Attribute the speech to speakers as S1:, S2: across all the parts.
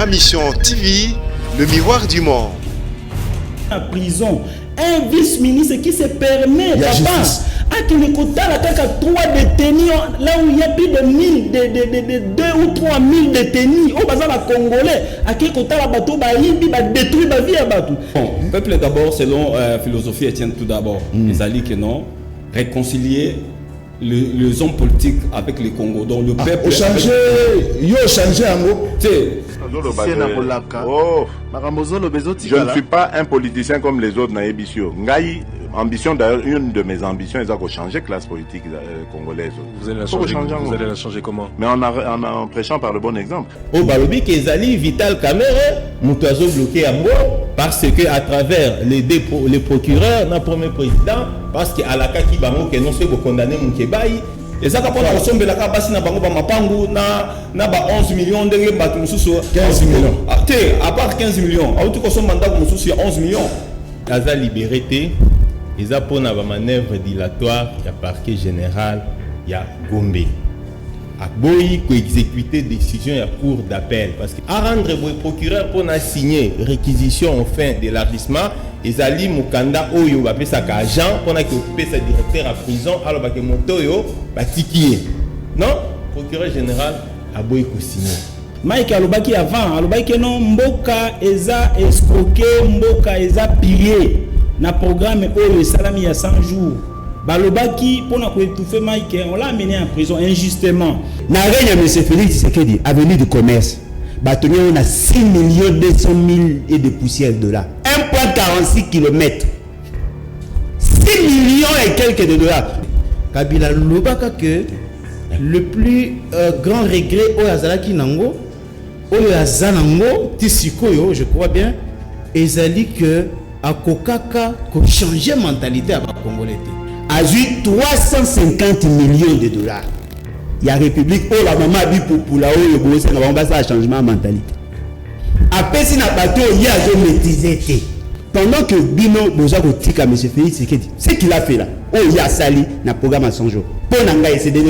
S1: Ma mission TV, le miroir du monde.
S2: La prison, un vice-ministre qui se permet, à qu'il écoute la caca 3 détenus, là où il y a plus de 1000, de 2 ou 3 000 détenus, au bazar la Congolais, à qui écoute la bateau, il va détruire la vie à bateau.
S3: Bon, peuple d'abord, selon philosophie Étienne tout d'abord, ils allaient que non, réconcilier les hommes politiques avec les Congo, donc le peuple.
S4: Changer,
S5: je ne suis pas un politicien comme les autres naïbisio. Ambition d'ailleurs, une de mes ambitions est de changer la classe politique congolaise.
S6: Vous allez la changer comment?
S5: Mais en prêchant par le bon exemple.
S7: Au Balobi Kezali Vital Kamere, Moutazo bloqué à moi parce que à travers les procureurs, notre premier président, parce qu'à la Kaki Bango que non se condamné Moukebaï. Et ça, quand on a sombé la cabane, na bango ba mapangu na ba 11 millions de batu mususu
S4: 15 millions.
S7: À part 15 millions, a tout qu'on mandat mususu 11 millions. Aza liberté, ils a pour na ba manœuvre dilatoire, il y a parquet général, il y a Gombe. A boyi ko exécuter décision ya cour d'appel parce que à rendre le procureur pour na signer réquisition en fin d'élargissement ezali mukanda oyo ba pesa ka agent pour na ki occuper sa directeur à prison alors ba ke motoyo ba tikié non procureur général a boyi ko signer
S2: Mike alobaki avant alobaki non mboka eza escroquer mboka eza pillé na programme oyo salami ya 100 jours. Balobaki pour nous étouffer Mike, on l'a amené en prison injustement.
S8: Na règne M. Félix Tshisekedi, avenue du commerce, bâtonnier on a 6 200 000 et de poussières de dollars. 1,46 km. 6 millions et quelques de dollars. Kabila lobaka que le plus grand regret au Azalaki Nango, au Azanango, Tissikoyo, je crois bien, ezali que à Kokaka ko changer mentalité à Congolais. A eu 350 millions de dollars. Il y a la République, oh la maman a dit pour la haut, le on va faire un changement de mentalité. Après, si n'a pas tout, il y a de maîtriser. Pendant que Bino, Boza Kotika, M. Félix, c'est qu'il a fait là. Oh, il y a sali, dans le programme à 100 jours. Pour Nanga, c'est de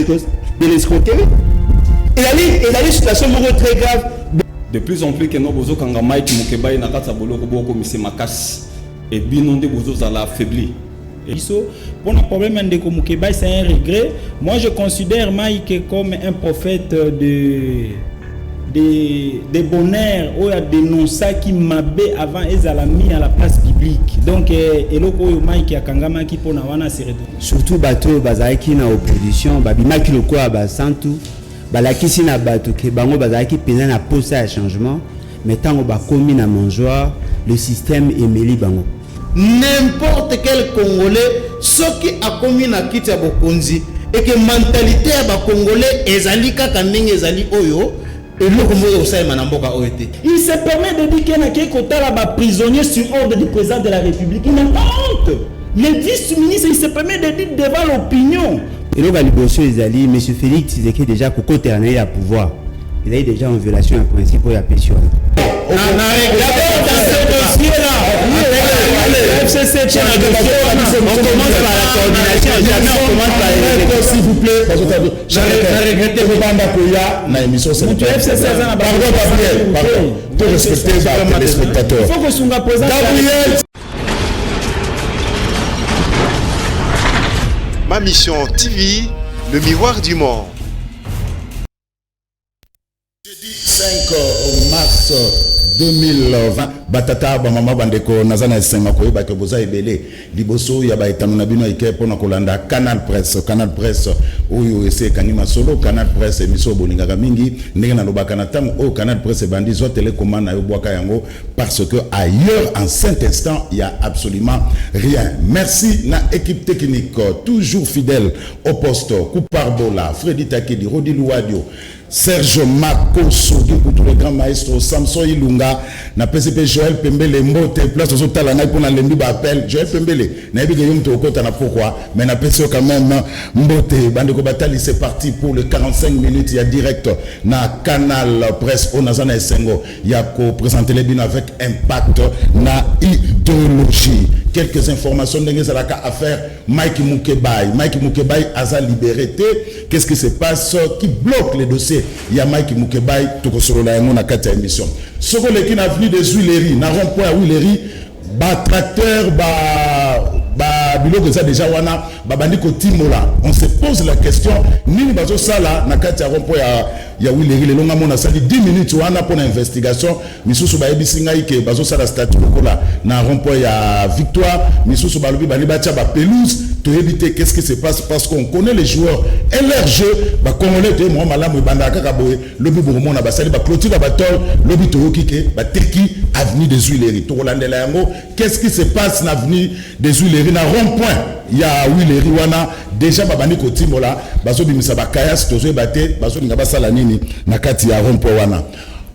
S8: l'escroquerie. Il a une situation très grave.
S3: De plus en plus, que nous avons quand Mike Moukebaï n'a pas de boulot, comme M. Makas, et Bino de Bozo a affaibli.
S2: Pour le problème de Moukebaï, c'est un regret. Moi, je considère Mike comme un prophète de bonheur où il y a dénoncé qui m'a avant et a mis à la place publique. Donc, et là, Mike a kangama qui pour nawana c'est
S8: surtout bateau bazaki na opposition, babima ki lokwa ba santu, balaki si na bateau ke bango bazaki pena na posa à changement, mais tant ba komi na mangeoire, le système emeli bango.
S4: N'importe quel Congolais, ce qui a commis na kiti ya bokonzi et que mentalité ya ba Congolais ezali kaka ndenge ezali oyo et le Congo osai manamboka oete.
S2: Il se permet de dire qu'il y a qui kotala ba prisonnier sur ordre du président de la République. Il n'a pas honte. Le vice-ministre il se permet de dire devant l'opinion.
S8: Et là liboso ezali M. Félix Tshisekedi déjà ko terner à pouvoir. Il est déjà en violation en principe pour la pétition.
S4: D'abord dans ce dossier là,
S2: FCC
S8: on commence par la coordination, jamais on commence par les
S4: s'il vous plaît. J'ai regretté vos bandes à na émission pardon Gabriel, pardon. Pour respecter les téléspectateurs.
S2: Il faut que Sunga présente.
S4: Gabriel.
S1: Ma mission TV, le miroir du monde.
S4: Jeudi 5 mars 2020 batata ba mama bandeko nazana esenga koyeba ke boza ebele liboso ya ba etano na bino ike pona kolanda Canal Presse oyo ese kanima solo Canal Presse émission boningaka mingi ndenge na lobaka na tango o Canal Presse bandi zo télécommande na yo bwaka yango parce que ailleurs en cet instant il y a absolument rien. Merci na équipe technique toujours fidèle au poste Couparbola, Freddy Takedi, Rodi Louadio, Serge Makoso, tous les grands maestros, Samson Ilunga, na PCP Joël Pembele, Mbote, place aux hôtels, na pour na lembi ba appel, Joël Pembele, na ebi gayum to kota na pourquoi, mais na PCO quand même, Mbote, Bandeko Batali, c'est parti pour le 45 minutes, il y a direct, na Canal Presse, au Nazana Esengo, il y a ko présenter les bins avec impact, na idéologie. quelques informations à faire. Mike Moukebaï a libéré. Qu'est-ce qui se passe qui bloque les dossiers? Il y a Mike Moukebaï tout sur la émission. Ce qu'on est avenue des Huileries, n'a rond-point à Huileries, tracteur, biloko ça déjà wana babandi ko timola. On se pose la question nini bazo sala na kati ya rond-point ya Huileries le longa mona sali 10 minutes wana pour investigation misusu ba ebisi ngai ke bazo sala statut lokola na rond-point ya Victoire misusu balobi bali bacha ba pelouse to éviter qu'est-ce qui se passe parce qu'on connaît les joueurs et leur jeu ba congolais te mo malamu banda kaka boye lobi bomo na basali ba clôture ba tol lobi to kike ba teki avenue des Huileries to landela yango. Qu'est-ce qui se passe na avenue des Huileries na rond-point ya Huileries wana déjà babani ko timola bazo bimisa ba kayas tozo baté bazo linga basala nini na kati ya rond-point wana.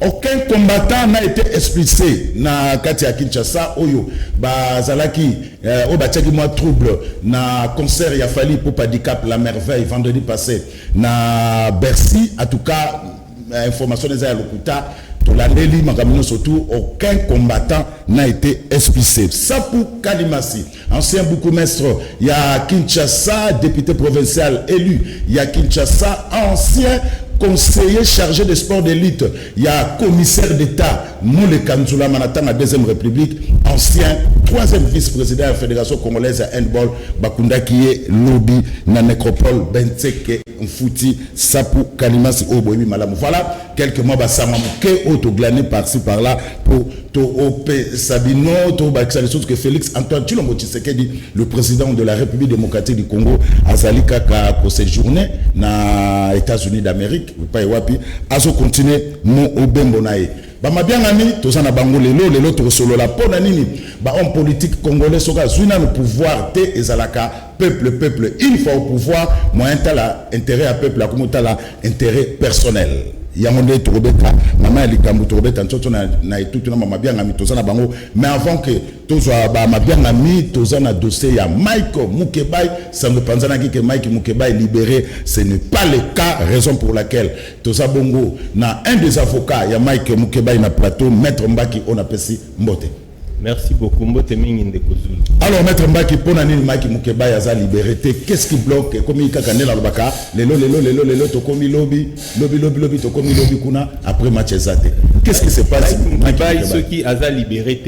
S4: Aucun combattant n'a été expulsé na kati ya Kinshasa oyo bazalaki o batiaki moi trouble na concert ya Fally Ipupa Handicap la merveille vendredi passé na Bercy. En tout cas information des ya lokuta to landeli makamino surtout aucun combattant n'a été expulsé. Sapou Kalimasi, ancien bourgmestre ya Kinshasa, député provincial élu ya Kinshasa, ancien conseiller chargé des sports d'élite, il y a commissaire d'État Moule Kanzula Manatan à Deuxième République, ancien troisième vice-président de la Fédération congolaise à handball, Bakunda qui est lobby na nécropole Benteke Mfouti Sapou Kalimasi Oboimi Malamu. Voilà quelques mois Basamamuke autoglané par-ci par-là pour Ope Sabino, les choses que Félix Antoine Tshilombo Tshisekedi, le président de la République démocratique du Congo, a Zalika pour séjourner na États-Unis d'Amérique. Pas wapi azo continuer mo obembo nae ba bien ami tozana bango lelo to solo la pona nini ba homme politique congolais soka zuina le pouvoir te ezalaka peuple une fois au pouvoir moyen tala intérêt à peuple comme tala intérêt personnel yangonde to robeta mama likambu to robeta ntoto na etutu na mama bien ami tozana bango mais avant que tozwa ba bien ami tozana dossier ya Mike Moukebaï ça me pensana que Mike Moukebaï libéré ce n'est pas le cas raison pour laquelle toza bongo na un des avocats ya Mike Moukebaï na plateau maître Mbaki on appelle Mbote.
S7: Merci beaucoup Mbote mingi ndeko Zulu.
S4: Alors maître Mbaki pona nini Mike Moukebaï aza libéré qu'est-ce qui bloque comme il kakandela lobaka lelo to komi lobby to komi lobby kuna après match ezate qu'est-ce qui se passe
S7: Moukebaï ceux qui aza libéré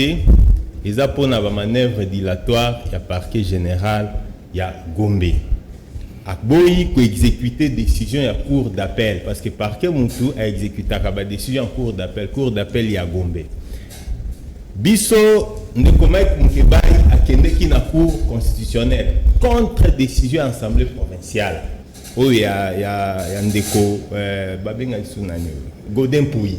S7: ils a pour na manœuvre dilatoire ya parquet général ya Gombe akboyi ko exécuter décision ya cour d'appel parce que parquet mutu a exécuté ka décision en cour d'appel ya Gombe. Biso ndeko Mike Moukebaï akendeki na cour constitutionnelle contre décision assemblée provinciale. Oh ya ndeko babenga sunanyo Godin Pouyi.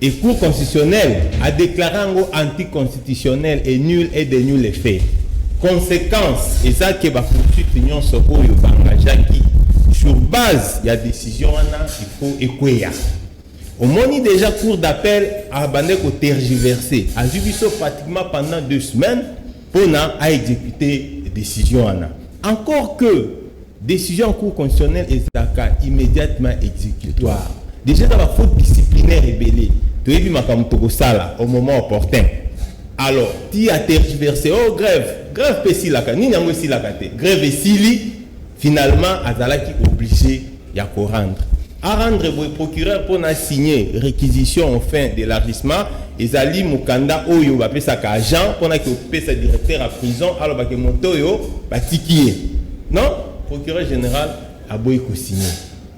S7: Et cour constitutionnelle a déclaré anticonstitutionnel et nul et de nul effet. Conséquence, et ça que va poursuivre l'union soko yo bangajaki sur base il y a décision il faut écouer. Au moni déjà cour d'appel a bandé ko tergiversé a jubiso pratiquement pendant 2 semaines pour à exécuter décision encore que décision en cour constitutionnelle est immédiatement exécutoire. Déjà dans la faute disciplinaire ébélée, tu as vu ma sala au moment opportun. Alors, tu as tergiversé, oh grève pessi la ka, ni nango si la kate, grève sili, finalement, azalaki obligé ya ko rendre. À rendre le procureur pour signer réquisition en fin d'élargissement, ezali mukanda oyo ba pesa ka agent pour na ki pesa directeur à prison, alors ba ke moto yo ba tikié. Non, procureur général a boy ko signer.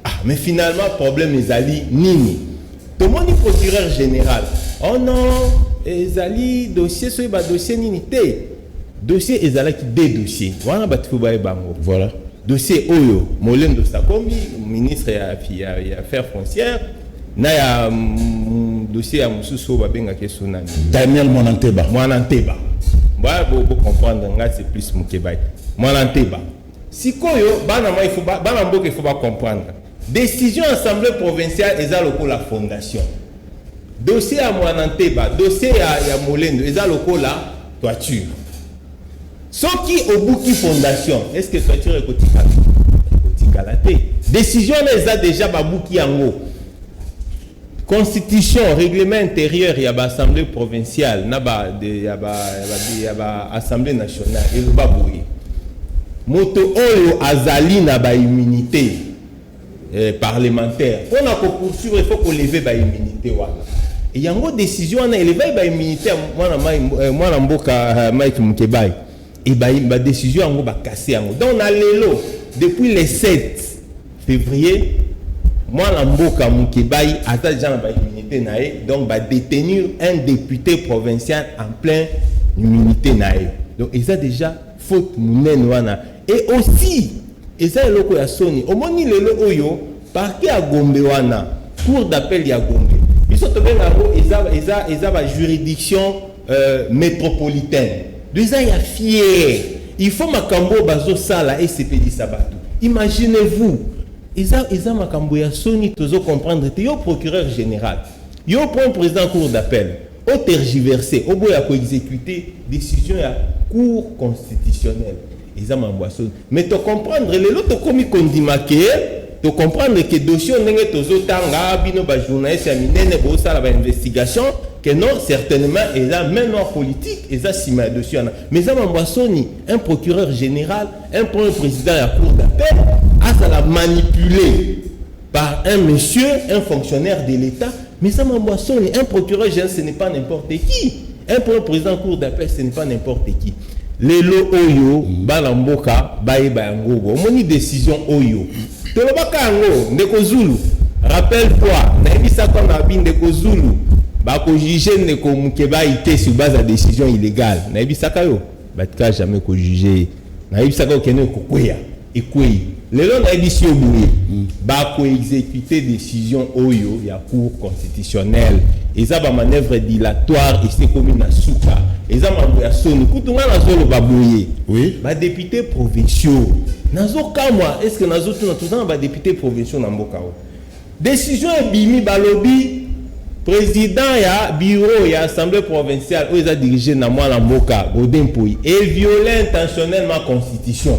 S7: Ah, mais finalement, problème ezali nini. Tout le monde est procureur général. Oh non, ezali dossier soit ba dossier nini té. Dossier ezala qui des dossiers. Voilà ba tuba e bango. Voilà. Dossier oyo Molendo Sakombi, ministre ya affaires foncières, na ya dossier ya mususu ba benga ke sonani.
S4: Daniel Mwananteba.
S7: Ba bo comprendre nga c'est plus Moukebaï. Mwananteba. Sikoyo bana ma il faut bana mboka il faut pas comprendre. Décision assemblée provinciale ezaloko la fondation. Dossier à Mwananteba, dossier à Molendo ezaloko la toiture. Ce qui au bout qui fondation, est-ce que toiture est kotikala? Décision les a déjà babouki yango. constitution, règlement intérieur, il y a l'Assemblée provinciale, il y a l'Assemblée nationale, et le baboué. Moto Oyo Azali n'a pas immunité parlementaire. Pour poursuivre, il faut qu'on lève l'immunité. Et il y a une décision, on a élevé l'immunité, moi, Mike Moukebaï. Et la décision, on va casser. Donc, on a l'élo, depuis le 7 février, moi, Mboka Moukebaï, à ta gens immunité naïe, donc va détenir un député provincial en pleine immunité naïe. Donc ils ont déjà faute mounène wana. Et aussi, ils ont le ya Sony. Au moins il le oyo parquet à Gombe wana, cour d'appel ya Gombe. Ils sont tombés ils ont la juridiction métropolitaine. Ils ont ya fier. Il faut makambo bazo sala et CPD Sabato. Imaginez-vous. Ils ont makambo ya Sony tozo comprendre que yo procureur général, yo point président cour d'appel, au tergiversé, au bout à exécuter décision ya cour constitutionnelle. Ils ont makambo ya Sony. Mais tu comprendre les autres comme kondimaké, tu comprendre que dossier ndenge tozo tanga bino ba journaliste ya minene bo sala ba investigation que non certainement ils ont même en politique, ils ont sima dossier na. Mais ils ont makambo ya Sony, un procureur général, un premier président ya cour d'appel à la manipuler par un monsieur, un fonctionnaire de l'État, mais ça m'a moissonné. Un procureur général, ce n'est pas n'importe qui. Un président cour d'appel, ce n'est pas n'importe qui. Les lots Oyo, Balamboka, Baye Bayangogo, on a une décision Oyo. Tolobaka Ango, Ndeko Zulu, rappelle-toi, Naïbisa comme Abin Ndeko Zulu, Bako juger Ndeko Mukeba été sur base de décision illégale. Naïbisa Kayo, Batka jamais ko juger. Naïbisa Kayo Kene Kokoya, Ekoué. Les gens ont dit qu'ils exécuter décision Oyo, il y a cour constitutionnelle. Ils ont une manœuvre dilatoire et c'est comme une souka. Ils ont un son. Oui. Les députés provinciaux. Est-ce que nous avons des députés provinciaux dans le décision est bimi balobi. Président ya bureau ya assemblée provinciale où ils ont dirigé dans moi l'amboka Godempoui et violer intentionnellement la constitution.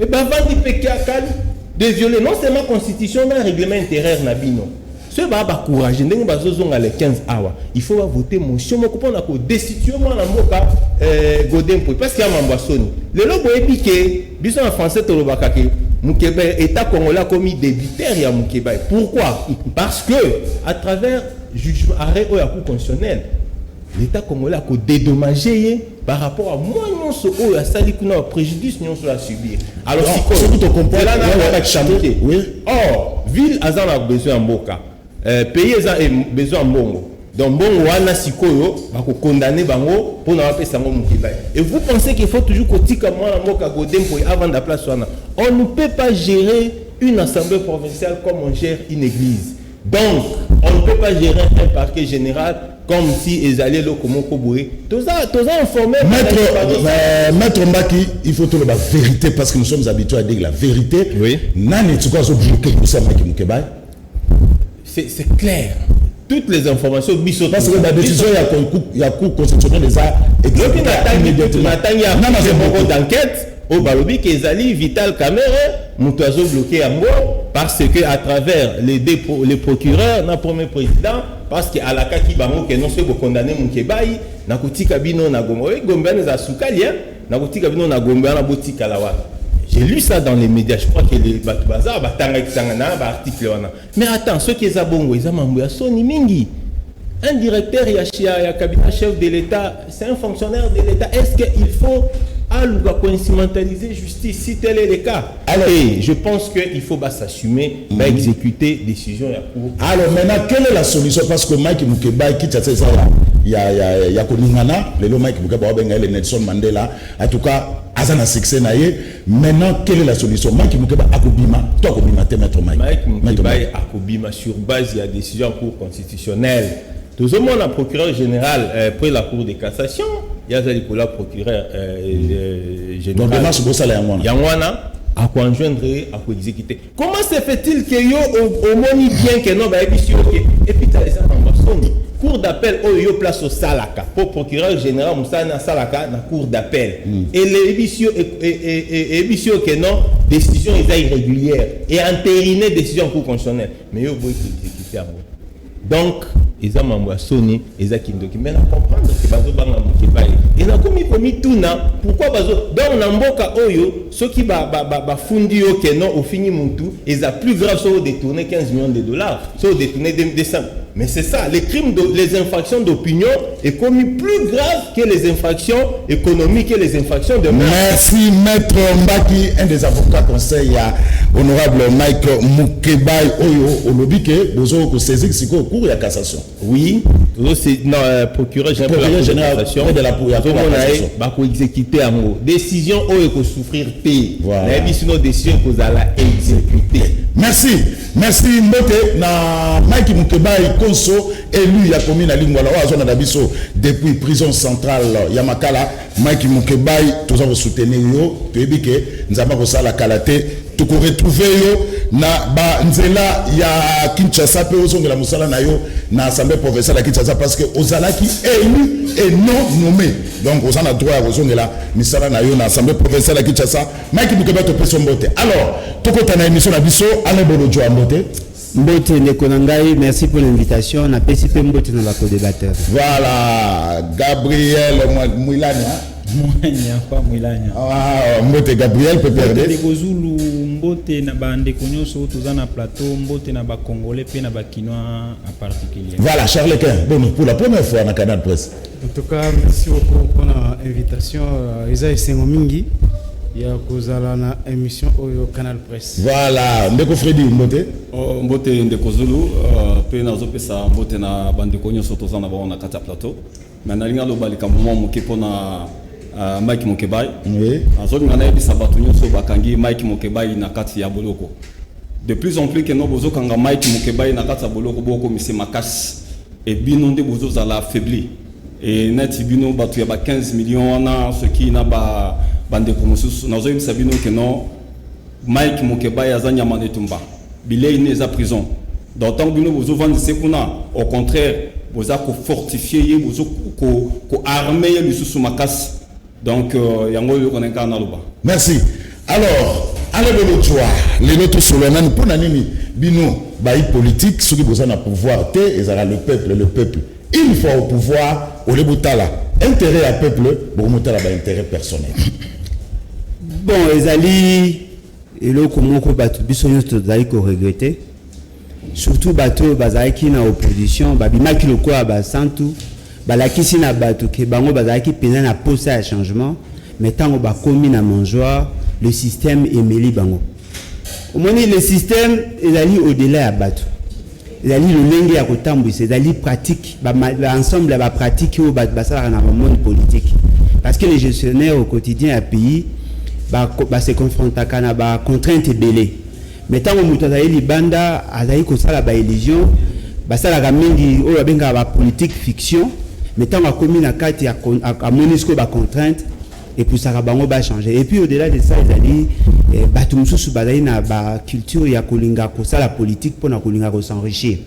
S7: Et bien, avant de violer non seulement la constitution, mais le règlement intérieur Nabino. Ce qui va courager, les 15 heures, il faut voter motion. Je comprends que destituer moi la moka Godempoui parce qu'il y a un Sony. Le lobo est piqué, bisous en français to lobaka ke Mukeba État congolais a commis débiteur ya Mukeba. Pourquoi? Parce que à travers jugement arrêt au Cour constitutionnelle, l'État congolais a dédommagé par rapport à moi non ce haut à sali kuna préjudice non sur la subir. Alors si tout comprend là na champier. Oui. Or ville azan a besoin en boka. Pays a besoin en bongo. Donc bongo wana sikoyo ba ko condamner bango pour na pesa ngo Mukeba. Et vous pensez qu'il faut toujours kotika moi la moka Godempo avant de la place wana. On ne peut pas gérer une assemblée provinciale comme on gère une église. Donc, on ne peut pas gérer un parquet général comme si ils allaient le Komoko Boué. Tous informés.
S4: Maître Mbaki, il faut trouver la vérité parce que nous sommes habitués à dire la vérité.
S7: Oui. C'est clair. Toutes les informations
S4: parce que la décision il y a cour constitutionnelle déjà
S7: immédiatement. Il y a beaucoup d'enquêtes. Au Balobi Kezali Vital Kamere Moutazo bloqué à moi parce que à travers les procureurs na premier président parce que à la kaki bango que non se condamné Mukebai na kutika bino na Gombe Gombe za sukalia na kutika bino na Gombe na botika lawa. J'ai lu ça dans les médias, je crois que les bazar batanga kitangana ba article wana. Mais attends, ceux qui za bongo ils mambo ya Sony mingi. Un directeur ya cabinet chef de l'État, c'est un fonctionnaire de l'État. Est-ce qu'il faut instrumentaliser justice si tel est le cas? Alors, et je pense qu'il faut s'assumer, exécuter décision.
S4: Alors maintenant, quelle est la solution? Parce que Mike Mukeba qui t'a ça il y a Koningana, le Mike Mukeba le Nelson Mandela, en tout cas, Azana succès naïe. Maintenant, quelle est la solution? Mike Mukeba akobima, toi akobima te maître Mike.
S7: Mike Mukeba akobima sur base de la décision en cour constitutionnelle. Tout le monde a procureur général après la cour de cassation. Il y a le procureur général.
S4: Donc demain c'est ça là
S7: Yangwana à quoi enjoindre à quoi exécuter. Comment se fait-il que yo au moni bien que non ba émission et puis ça en Sony cour d'appel au yo place au Salaka pour procureur général Moussa na Salaka na cour d'appel et les émissions que non décision est irrégulière et entériné décision cour constitutionnelle mais yo boy exécuter à moi. Donc, ils ont mambo Sony, ils ont kindoki. Mais on comprendre que bazo banga mukibai. Et na komi tuna, pourquoi bazo dans namboka oyo, ceux qui ba fundi yo keno au fini mutu, ils a plus grave sur détourner 15 millions de dollars, sur détourner des sommes. Mais c'est ça, les crimes, les infractions d'opinion est commis plus grave que les infractions économiques et les infractions de mort.
S4: Merci, Maître Mbaki, un des avocats conseil à honorable Mike Mukebai Oyo, au lobby que vous avez saisi au cours de la cassation.
S7: Oui, c'est procureur général de la cassation. Bah, pour exécuter un mot. Décision où il faut souffrir paix. Voilà. Mais sinon, décision que vous allez exécuter.
S4: Merci, merci Mbote na Mike Mukebai Konso élu ya commune à Lingwala wa zone d'Abisso depuis prison centrale Yamakala. Mike Mukebai tous en soutenir yo tebike nzamba ko sala kalate tu ko retrouver yo na ba nzela ya Kinshasa pe ozongela musala na yo na assemblée provinciale ya Kinshasa parce que ozalaki élu et non nommé. Donc on a droit à ozongela misala na yo na assemblée provinciale ya Kinshasa. Mike Mukebai to peso Mbote. Alors tokota na émission na biso ale bolo jo Mbote.
S8: Mbote Nekonangai, merci pour l'invitation. On a PCP Mbote dans la co-débatteur.
S4: Voilà, Gabriel Mouilania. Mbote Gabriel peut perdre.
S2: Mbote na bande konyoso tozana plateau, Mbote na ba congolais pe na ba kinois en particulier.
S4: Voilà, Charles Quin, bon pour la première fois dans Canal Presse.
S9: En tout cas, merci beaucoup pour l'invitation. Isa Esengo Mingi. Il y a kozala na émission au Canal Presse.
S4: Voilà, ndeko Freddy Mbote.
S3: Mbote ndeko Zulu pe na zopesa Mbote na bande konyoso tozana ba na kata plateau. Mais na linga lo balika moment moke pona Mike Mukebai. Oui. Azoni ngana ebisa batu nyonso bakangi Mike Mukebai na kati ya boloko. De plus en plus que no bozo kanga Mike Mukebai na kati ya boloko boko mise makasi et bino nde bozo zala affaibli. Et net bino batu ya ba 15 millions na ce qui na ba bande komosusu na zoyim sabino que non Mike Mukebai azanya manetumba. Bilei neza prison. D'autant bino bozo vendre sekuna au contraire bozo ko fortifier bozo ko armer le sous makasi. Donc,
S4: merci. Alors, allez de l'autre choix. Les autres solennels, pour l'année, bino, baï politique, ceux qui besoin de pouvoir, ils ont le peuple. Une fois au pouvoir, au lebutala, intérêt à peuple, bon, motala, intérêt personnel.
S8: Bon, les alliés, et là, comment on va tout regretter. Surtout, bateau, bazaki na opposition, babima qui le quoi, basantu. Balakisi na bato ke bango bazaki pena na posa ya changement mais tant ba komi na manjoa le système emeli bango omoni le système ezali au-delà ya bato ezali lolenge ya kotambwisa ezali pratique ba ensemble ba pratique o ba basala na monde politique parce que les gestionnaires au quotidien à pays ba se confrontent kana ba contraintes belé mais tant mutu azali libanda azali ko sala ba élision basala ka mingi o benga ba politique fiction. Mais tant qu'on commis la carte, il y a monisco ba contrainte et pour ça bango ba changer. Et puis au-delà de ça, ils allaient batumsu subalaï na ba culture ya kolinga ko ça la politique pour na kolinga ko s'enrichir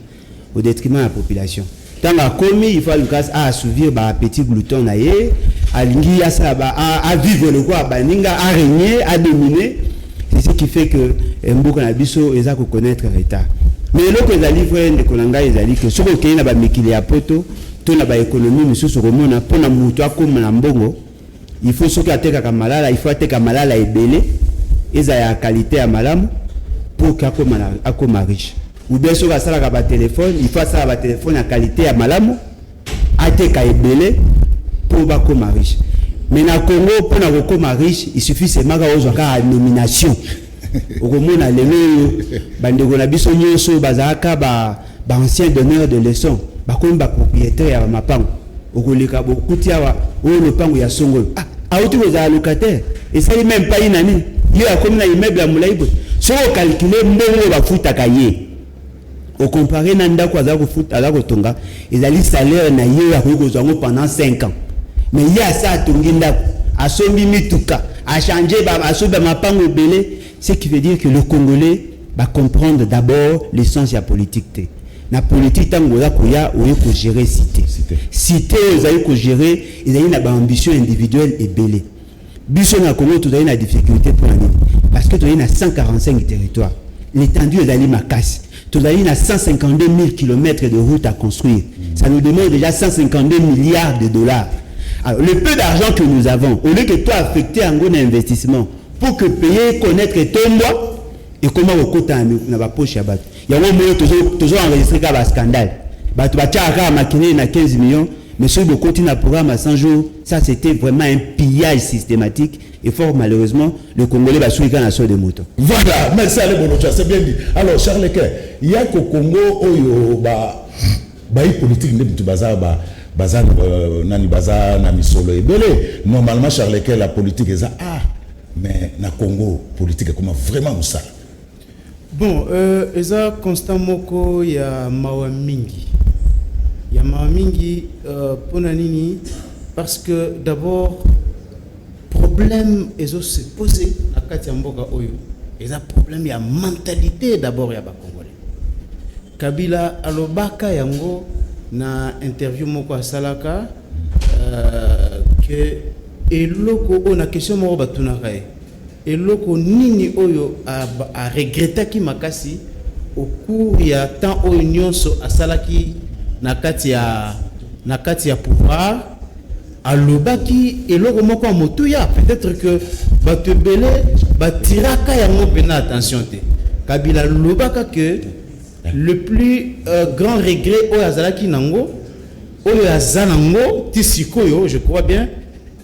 S8: au détriment de la population. Tant qu'on commis, il faut le cas à assouvir ba petit glouton na yé, à lingi ya ça ba à vivre le quoi ba ninga à régner, à dominer. C'est ce qui fait que mboko na biso eza ko connaître l'état. Mais l'autre ils allaient frère de kolanga ils allaient que ce que na ba mikili ya poto tout na ba économie monsieur Soromona pour na mutu akoma na mbongo il faut ce qui ateka malala il faut ateka malala ebele eza ya qualité ya malamu pour akoma riche ou bien sur sala ka ba téléphone il faut sala ba téléphone à qualité ya malamu ateka ebele pour ba koma riche mais na Congo pour na koma riche il suffit seulement ka ozwaka nomination okomona lelo bandeko na biso nyonso bazaka ba ancien donneur de leçons bakomi ba propriétaire ya mapango okoleka bokuti awa oyo lopango ya songolo auti koza locataire et ça même pas inani yo akomi na immeuble ya mulaibo so calculer mbongo bafutaka ye au comparer na ndako aza kofuta aza kotonga ezali salaire na ye ya kokozango pendant 5 ans mais il y a ça tongi ndako asombi mituka a changer ba asoba mapango belé ce qui veut dire que le Congolais va comprendre d'abord l'essence de la politique. La politique, tant qu'on a gérer cité, ils ont gérer, ils ont une ambition individuelle et belée. Bisson a Congo, tu as une difficulté pour l'année. Parce que tu as 145 territoires. l'étendue est d'aller ma casse. Tout à 152 000 km de route à construire. Ça nous demande déjà 152 milliards de dollars. Alors, le peu d'argent que nous avons, au lieu que toi affecter un gros investissement pour que payer, connaître ton mois, et comment au côté dans la poche, il y a un moment toujours enregistré comme un scandale. Tu vas maquiner 15 millions, mais si vous continuez à programme à 100 jours, ça c'était vraiment un pillage systématique. Et fort malheureusement, le Congolais va suivre la sorte de moto.
S4: Voilà, merci à l'Ebonocha, c'est bien dit. Alors, Charles Leclerc, il y a qu'au Congo, il y a politique, nani baza na misolo ebele. Normalement, Charles Leclerc, la politique est ça. Mais na Congo, politique est comment vraiment ça.
S9: Bon, eza constant moko ya mawa mingi. Ya mawa mingi pona nini parce que d'abord problème ezo se poser na kati ya mboka oyo. Eza problème ya mentalité d'abord ya ba Congolais. Kabila alobaka yango na interview moko asalaka que eloko o na question moko batunaka e. Eloko nini oyo a regretaki makasi au cours ya temps oyo nyonso asalaki na kati ya pouvoir alobaki eloko moko motuya peut-être que batebele batiraka yango pena attention te. Kabila lobaka que le plus grand regret oyo azalaki nango oyo azanango tisikoyo je crois bien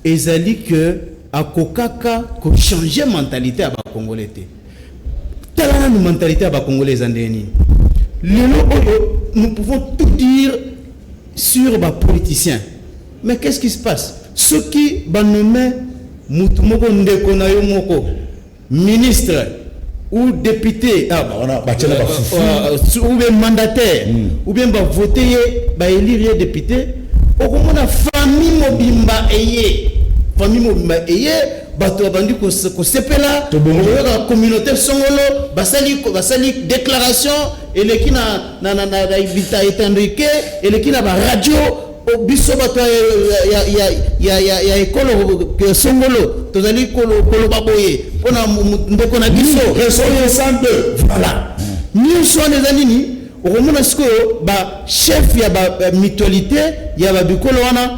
S9: ezali que akokaka ko changer mentalité à ba Congolais te. Tala na mentalité à ba Congolais andeni. Nous pouvons tout dire sur les politiciens. Mais qu'est-ce qui se passe? Ceux qui nomment ministre ou député, ou bien mandataire, ou bien voter, élire député, au moins la famille mobimba bato bandi ko sepela la communauté songolo basali déclaration eleki na invita etandike eleki na ba radio biso bato ya ekolo songolo tozali kolo baboye pona ndeko na biso voilà nous sommes les anini okomona sikoyo ba chef ya ba mutualité ya ba bikolo wana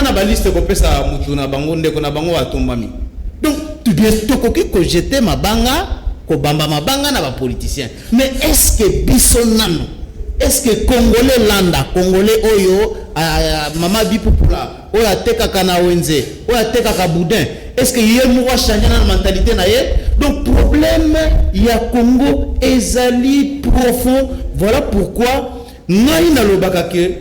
S9: na ba liste ko pesa mutu na bango ndeko na bango atombami. Donc tu dois tokoki ko jeter mabanga ko bamba mabanga na ba politiciens. Mais est-ce que bisonano, est-ce que Congolais landa, Congolais oyo mama bipupula, oya teka kana wenze, oya teka ka boudin, est-ce que yé mwa changer na mentalité na ye? Donc problème ya Congo ezali profond. Voilà pourquoi ngai na lobaka ke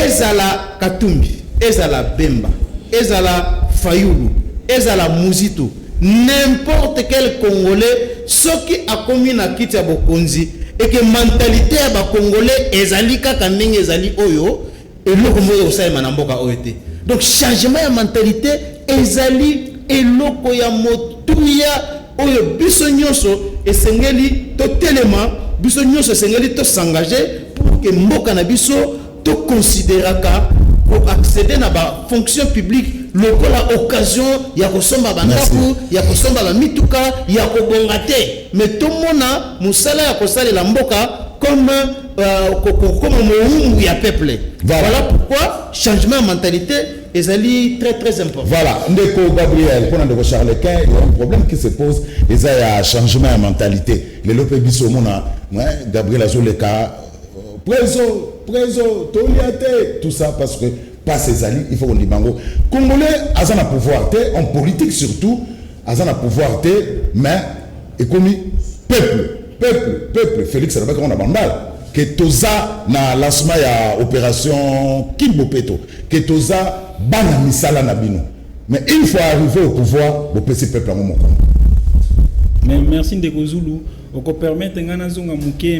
S9: ezala Katumbi, ezala Bemba, ezala Fayulu, ezala Muzito, n'importe quel Congolais, ce qui a commis na kiti ya bokonzi et que mentalité ya ba Congolais ezali kaka ndenge ezali oyo eloko moyo osala na mboka oyo te. Donc changement ya mentalité ezali eloko ya motuya oyo biso nyonso esengeli to telema biso nyonso esengeli to s'engager pour que mboka na biso to considéraka pour accéder à la fonction publique lokola occasion ya kosomba bandaku ya kosomba ba mituka ya kobongate mais tout mona musala ya kosala la mboka comme moumou ya peuple. Voilà pourquoi changement de mentalité est très très important.
S4: Voilà, ndeko Gabriel, pendant de Charles Quin, il y a un problème qui se pose, il y a un changement de mentalité. Les lopé biso mona, Gabriel Azoleka Préso, Toliate, tout ça parce que pas ces alliés, il faut qu'on dise bango. Congolais, azan a pouvoir en politique surtout, azan a pouvoir mais économie peuple. Félix Rebecca on a bandal. Que toza na lancement ya opération Kimbopeto, que toza bana misala na bino. Mais une fois arrivé au pouvoir, le peuple à mon.
S2: Mais merci Ndeko Zulu. On peut permettre un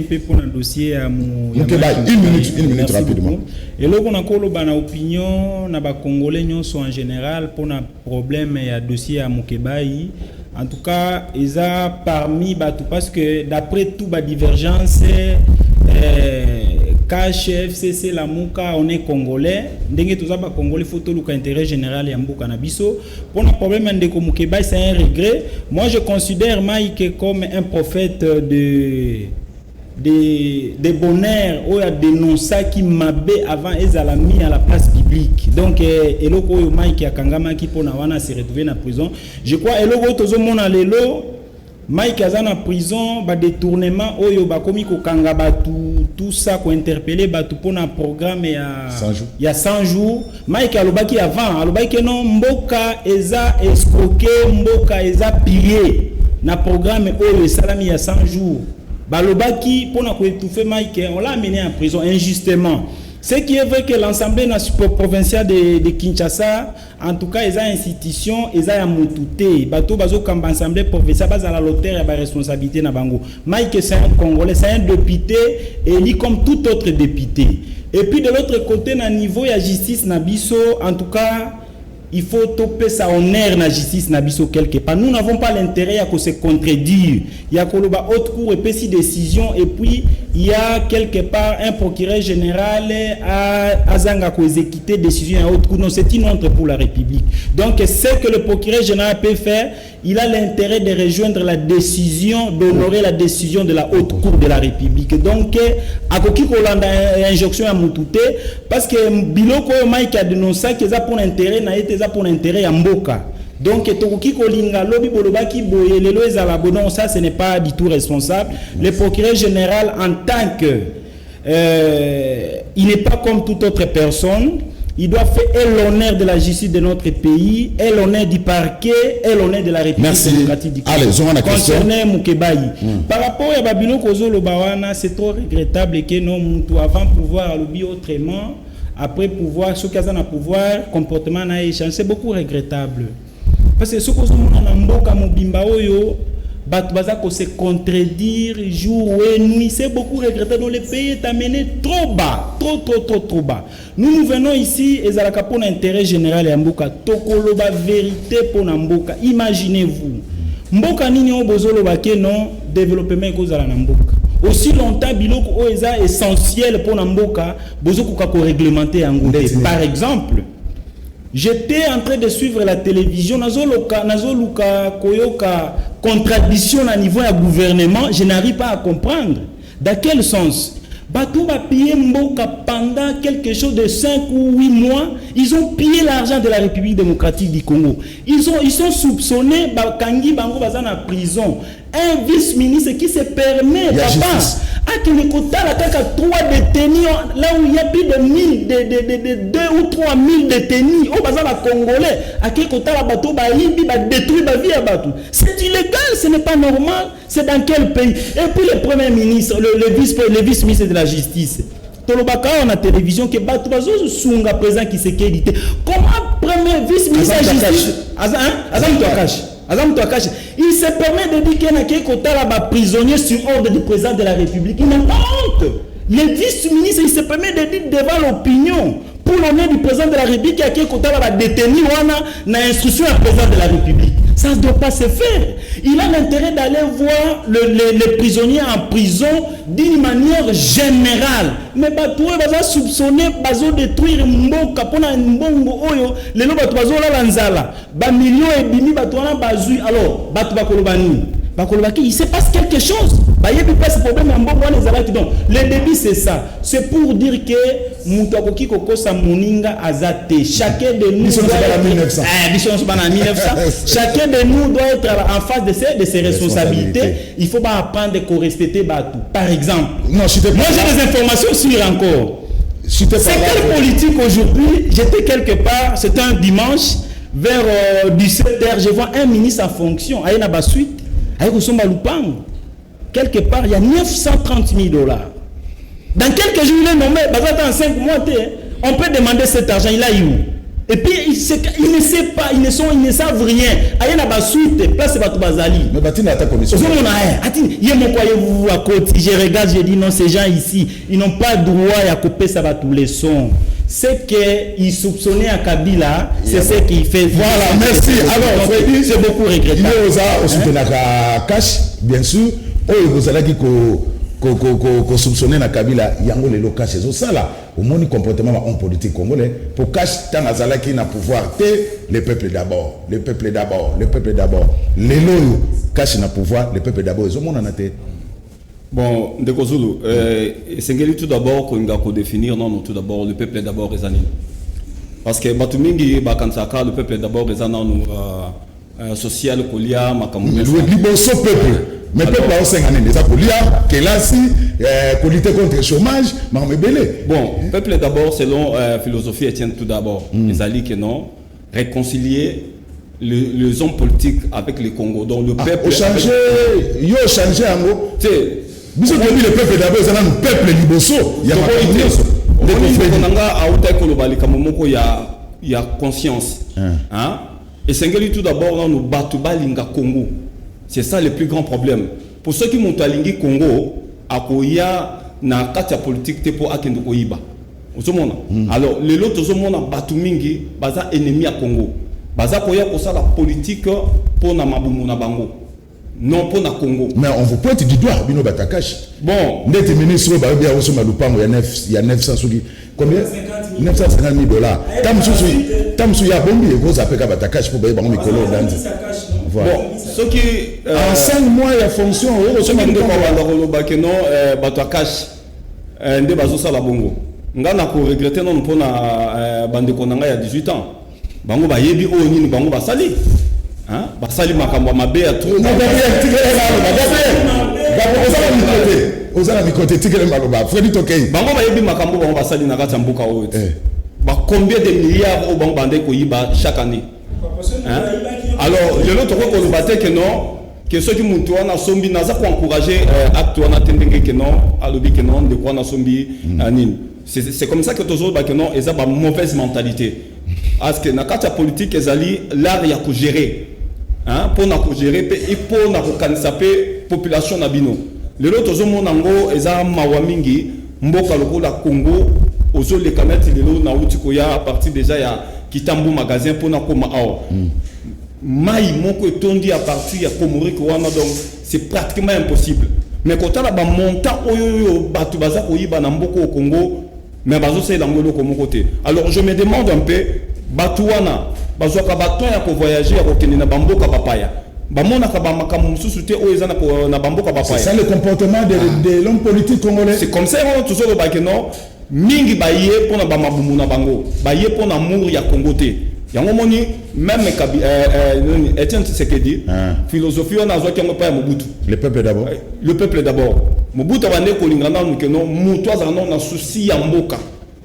S2: peu pour un dossier à mon.
S4: Une minute rapidement.
S2: Et là, on a encore une opinion, les Congolais en général pour un problème et un dossier à Mokebaï. En tout cas, ils ont parmi parce que d'après tout, la divergence, Cash, FCC, Lamuka, on est congolais. Ndenge tout ça, congolais, photo, le intérêt général et Ambo Canabiso. Pour le problème de Komukeba, c'est un regret. Moi, je considère Mike comme un prophète de bonheur où il y a dénoncé qui m'abait avant et à la mis à la place publique. Donc, eloko Mike Akangama qui pour Nawana se retrouver en prison. Je crois eloko tozo mona lelo Mike Azan en prison, ba détournement oyo ba komi ko kanga tout ça ko interpeller ba tout pour un programme il y a 100 jours. Mike alobaki alobaki non mboka eza escroquer, mboka eza pillé na programme oyo salami il y a 100 jours. Balobaki pour na ko étouffer Mike, on l'a amené en prison injustement. Ce qui est vrai que l'Assemblée provinciale de Kinshasa, en tout cas, les institutions, ils ont motouté. Bateau bazo comme l'Assemblée provinciale, base à la loterie, il y a responsabilité na bango. Mike c'est un Congolais, c'est un député élu comme tout autre député. Et puis de l'autre côté, na niveau ya justice na biso, en tout cas, il faut toper sa honneur na justice na biso quelque part. Nous n'avons pas l'intérêt à se contredire. Il y a koloba haute cour et puis si décision et puis il y a quelque part un procureur général à Zanga ko exécuter décision à haute cour. Non, c'est une honte pour la République. Donc c'est que le procureur général peut faire, il a l'intérêt de rejoindre la décision, d'honorer la décision de la haute cour de la République. Donc à koki kolanda injonction à mutute parce que biloko Mike a dénoncé que ça pour intérêt na été pour l'intérêt à Mboka. Donc, ça, ce n'est pas du tout responsable. Le procureur général, en tant que il n'est pas comme toute autre personne, il doit faire l'honneur de la justice de notre pays, et l'honneur du parquet, et l'honneur de la République démocratique du Congo. Concernant Mukebayi. Par rapport à Babino Kozolo Bawana, c'est trop regrettable que non, avant pouvoir le autrement. Après pouvoir, ceux qui ont un pouvoir, comportement na échange, c'est beaucoup regrettable. Parce que ceux qui sont en mboka mobimba oyo, baza ko se contredire jour et nuit, c'est beaucoup regrettable. Le pays est amené trop bas, trop bas. Nous venons ici et zalaka pour l'intérêt général ya mboka, tokoloba vérité pour na mboka. Imaginez-vous, mboka nini o bozolo ba ke non développement ko zala na mboka. Aussi longtemps biloko oeza essentiel pour Namboka, bozoku ka ko réglementer en Ngouté. Par exemple, j'étais en train de suivre la télévision, nazoluka koyoka contradiction à niveau du gouvernement, je n'arrive pas à comprendre. Dans quel sens? Batou va piller Mboka pendant quelque chose de 5 ou 8 mois. Ils ont pillé l'argent de la République démocratique du Congo. Ils sont soupçonnés, Kangi Bango Bazan en prison. Un vice-ministre qui se permet, papa, à que le quota la caca 3 détenus, là où il y a plus de 2 ou 3 000 détenus, au Bazan la Congolais, à quel quota la bateau, détruit la vie à bateau. C'est illégal, ce n'est pas normal. C'est dans quel pays? Et puis le premier ministre, le vice-ministre de la justice. Tolobaka on a télévision que Batubazo Sunga présent qui s'est qualité. Comment premier vice-ministre de la justice Azam Touakash, il se permet de dire qu'il y a un quota là prisonnier sur ordre du président de la République. Il n'a pas honte. Le vice-ministre, il se permet de dire devant l'opinion pour l'honneur du président de la République qu'il y a un quota là détenu na instruction à président de la République. Ça ne doit pas se faire. Il a l'intérêt d'aller voir les prisonniers en prison d'une manière générale. Mais Batou va soupçonner, va détruire Mboka, pona Mbongo Oyo, les lois Batou va lanzala, ba millions et demi Batou va bazui. Alors, Batou va kolobani. Il se passe quelque chose. Il y a pas ce problème. Donc, le début, c'est ça. C'est pour dire que Moutakoki Kokosa Moninga Azate. Chacun de nous chacun de nous doit être en face de ses responsabilités. Il faut pas apprendre à respecter Batou. Par exemple, moi j'ai des informations sur encore. C'est quelle politique aujourd'hui? J'étais quelque part, c'était un dimanche, vers 17h, je vois un ministre en fonction, Aïna Basuit. Quelque part, il y a $930 000. Dans quelques jours, il est nommé, dans 5 mois, on peut demander cet argent, il a eu. Et puis, il ne sait pas, ils ne savent rien. Il y a une suite, place Bazali. Mais Batina a ta commission. Je regarde, je dis non, ces gens ici, ils n'ont pas droit à couper ça va tous les sons. C'est qu'ils soupçonnaient à Kabila, c'est ce qu'il fait.
S4: Voilà, merci. Alors, Freddy,
S2: c'est beaucoup regrettable.
S4: Il y a aussi de la cash, bien sûr. Vous allez dire que ko soupçonner na Kabila yango le locash zo sala au moni comportement en politique congolais pour cash tant azala qui na pouvoir le peuple d'abord le peuple d'abord le peuple d'abord les loyo cash na pouvoir le peuple d'abord zo mona na te.
S3: Bon, Ndeko Zulu, c'est tout d'abord qu'on va définir non tout d'abord le peuple d'abord les années. Parce que Batumingi Bakansaka le peuple d'abord les années social kolia makamu.
S4: Le liboso peuple. Mais le peuple a 5 années déjà kolia kelasi pour lutter contre le chômage, mais belé.
S3: Bon, peuple d'abord selon philosophie Etienne tout d'abord, les alliés que non réconcilier les hommes politiques avec le Congo. Donc le peuple
S4: changé, yo changé en gros. Vous avez vu le peuple d'abord, c'est un peuple liboso. Il y a
S3: il y a conscience. Hein? Et c'est tout d'abord nous batuba linga Congo. C'est ça le plus grand problème. Pour ceux qui montent à lingi Congo, akoya na katia politique te pour akendo koyiba. Alors les autres ont batu mingi baza ennemi à Congo. Baza koya ko ça la politique pour na mabumu na bango. Non pour na Congo.
S4: Mais on vous pointe du doigt bino batakashi.
S3: Bon,
S4: n'était ministre ba bien reçu malupango il y a 900 souli. Combien? 950 000 dollars. Tamsu ya bombi et gros apeka batakashi pour ba bango mikolo danzi. Voilà.
S3: Bon, ce qui
S4: en 5 mois il y a fonction
S3: ce qui ndeko banda koloba que non batakashi nde bazo sala bongo. Ngana ko regretter non pour na bandeko nanga ya 18 ans. Bango ba yebi o nini bango basali. Hein? Basali makambo mabe ya trop.
S4: Ozala mikote tigele maloba. Fredi Tokei.
S3: Bango ba yebi makambo bango basali na kati mbuka o. Ba combien de milliards au bango bande ko yiba chaque année. Hein? Alors, je l'autre fois qu'on battait que non, que ceux qui montent na sombi naza pour encourager acte on attendait que non, alobi que non de quoi na sombi anine. C'est comme ça que toujours bah que non, ils ont une mauvaise mentalité. Parce que dans la politique, ils allaient l'art y a que gérer. Hein, pour na gérer et pour na kanisa pe population na bino. Le autre zomo nango eza mawamingi mboka lokola Congo ozo le kameti lelo na utikoya à partir déjà ya Kitambu magasin pour na koma awa. Mai moko etondi à partir ya Komori ko wana donc c'est pratiquement impossible. Mais quand on a ba montant oyo batu baza ko yiba na mboko au Congo mais bazo c'est l'angolo comme côté. Alors je me demande un peu batuana bazo ka baton ya ko voyager ya ko kenina bamboka papaya. Bamona ka ba makamu mususu te o ezana ko na bamboka papaya.
S4: C'est ça le comportement de l'homme politique congolais.
S3: C'est comme ça on toujours le bakeno mingi baye pona ba mabumu na bango. Baye pona mour ya Congo te. Yango moni même Etienne Tshisekedi philosophie on a zo kengo pa Mobutu.
S4: Le peuple d'abord.
S3: Le peuple d'abord. Mobutu bande ko lingana nuke no mutu azana na souci ya mboka.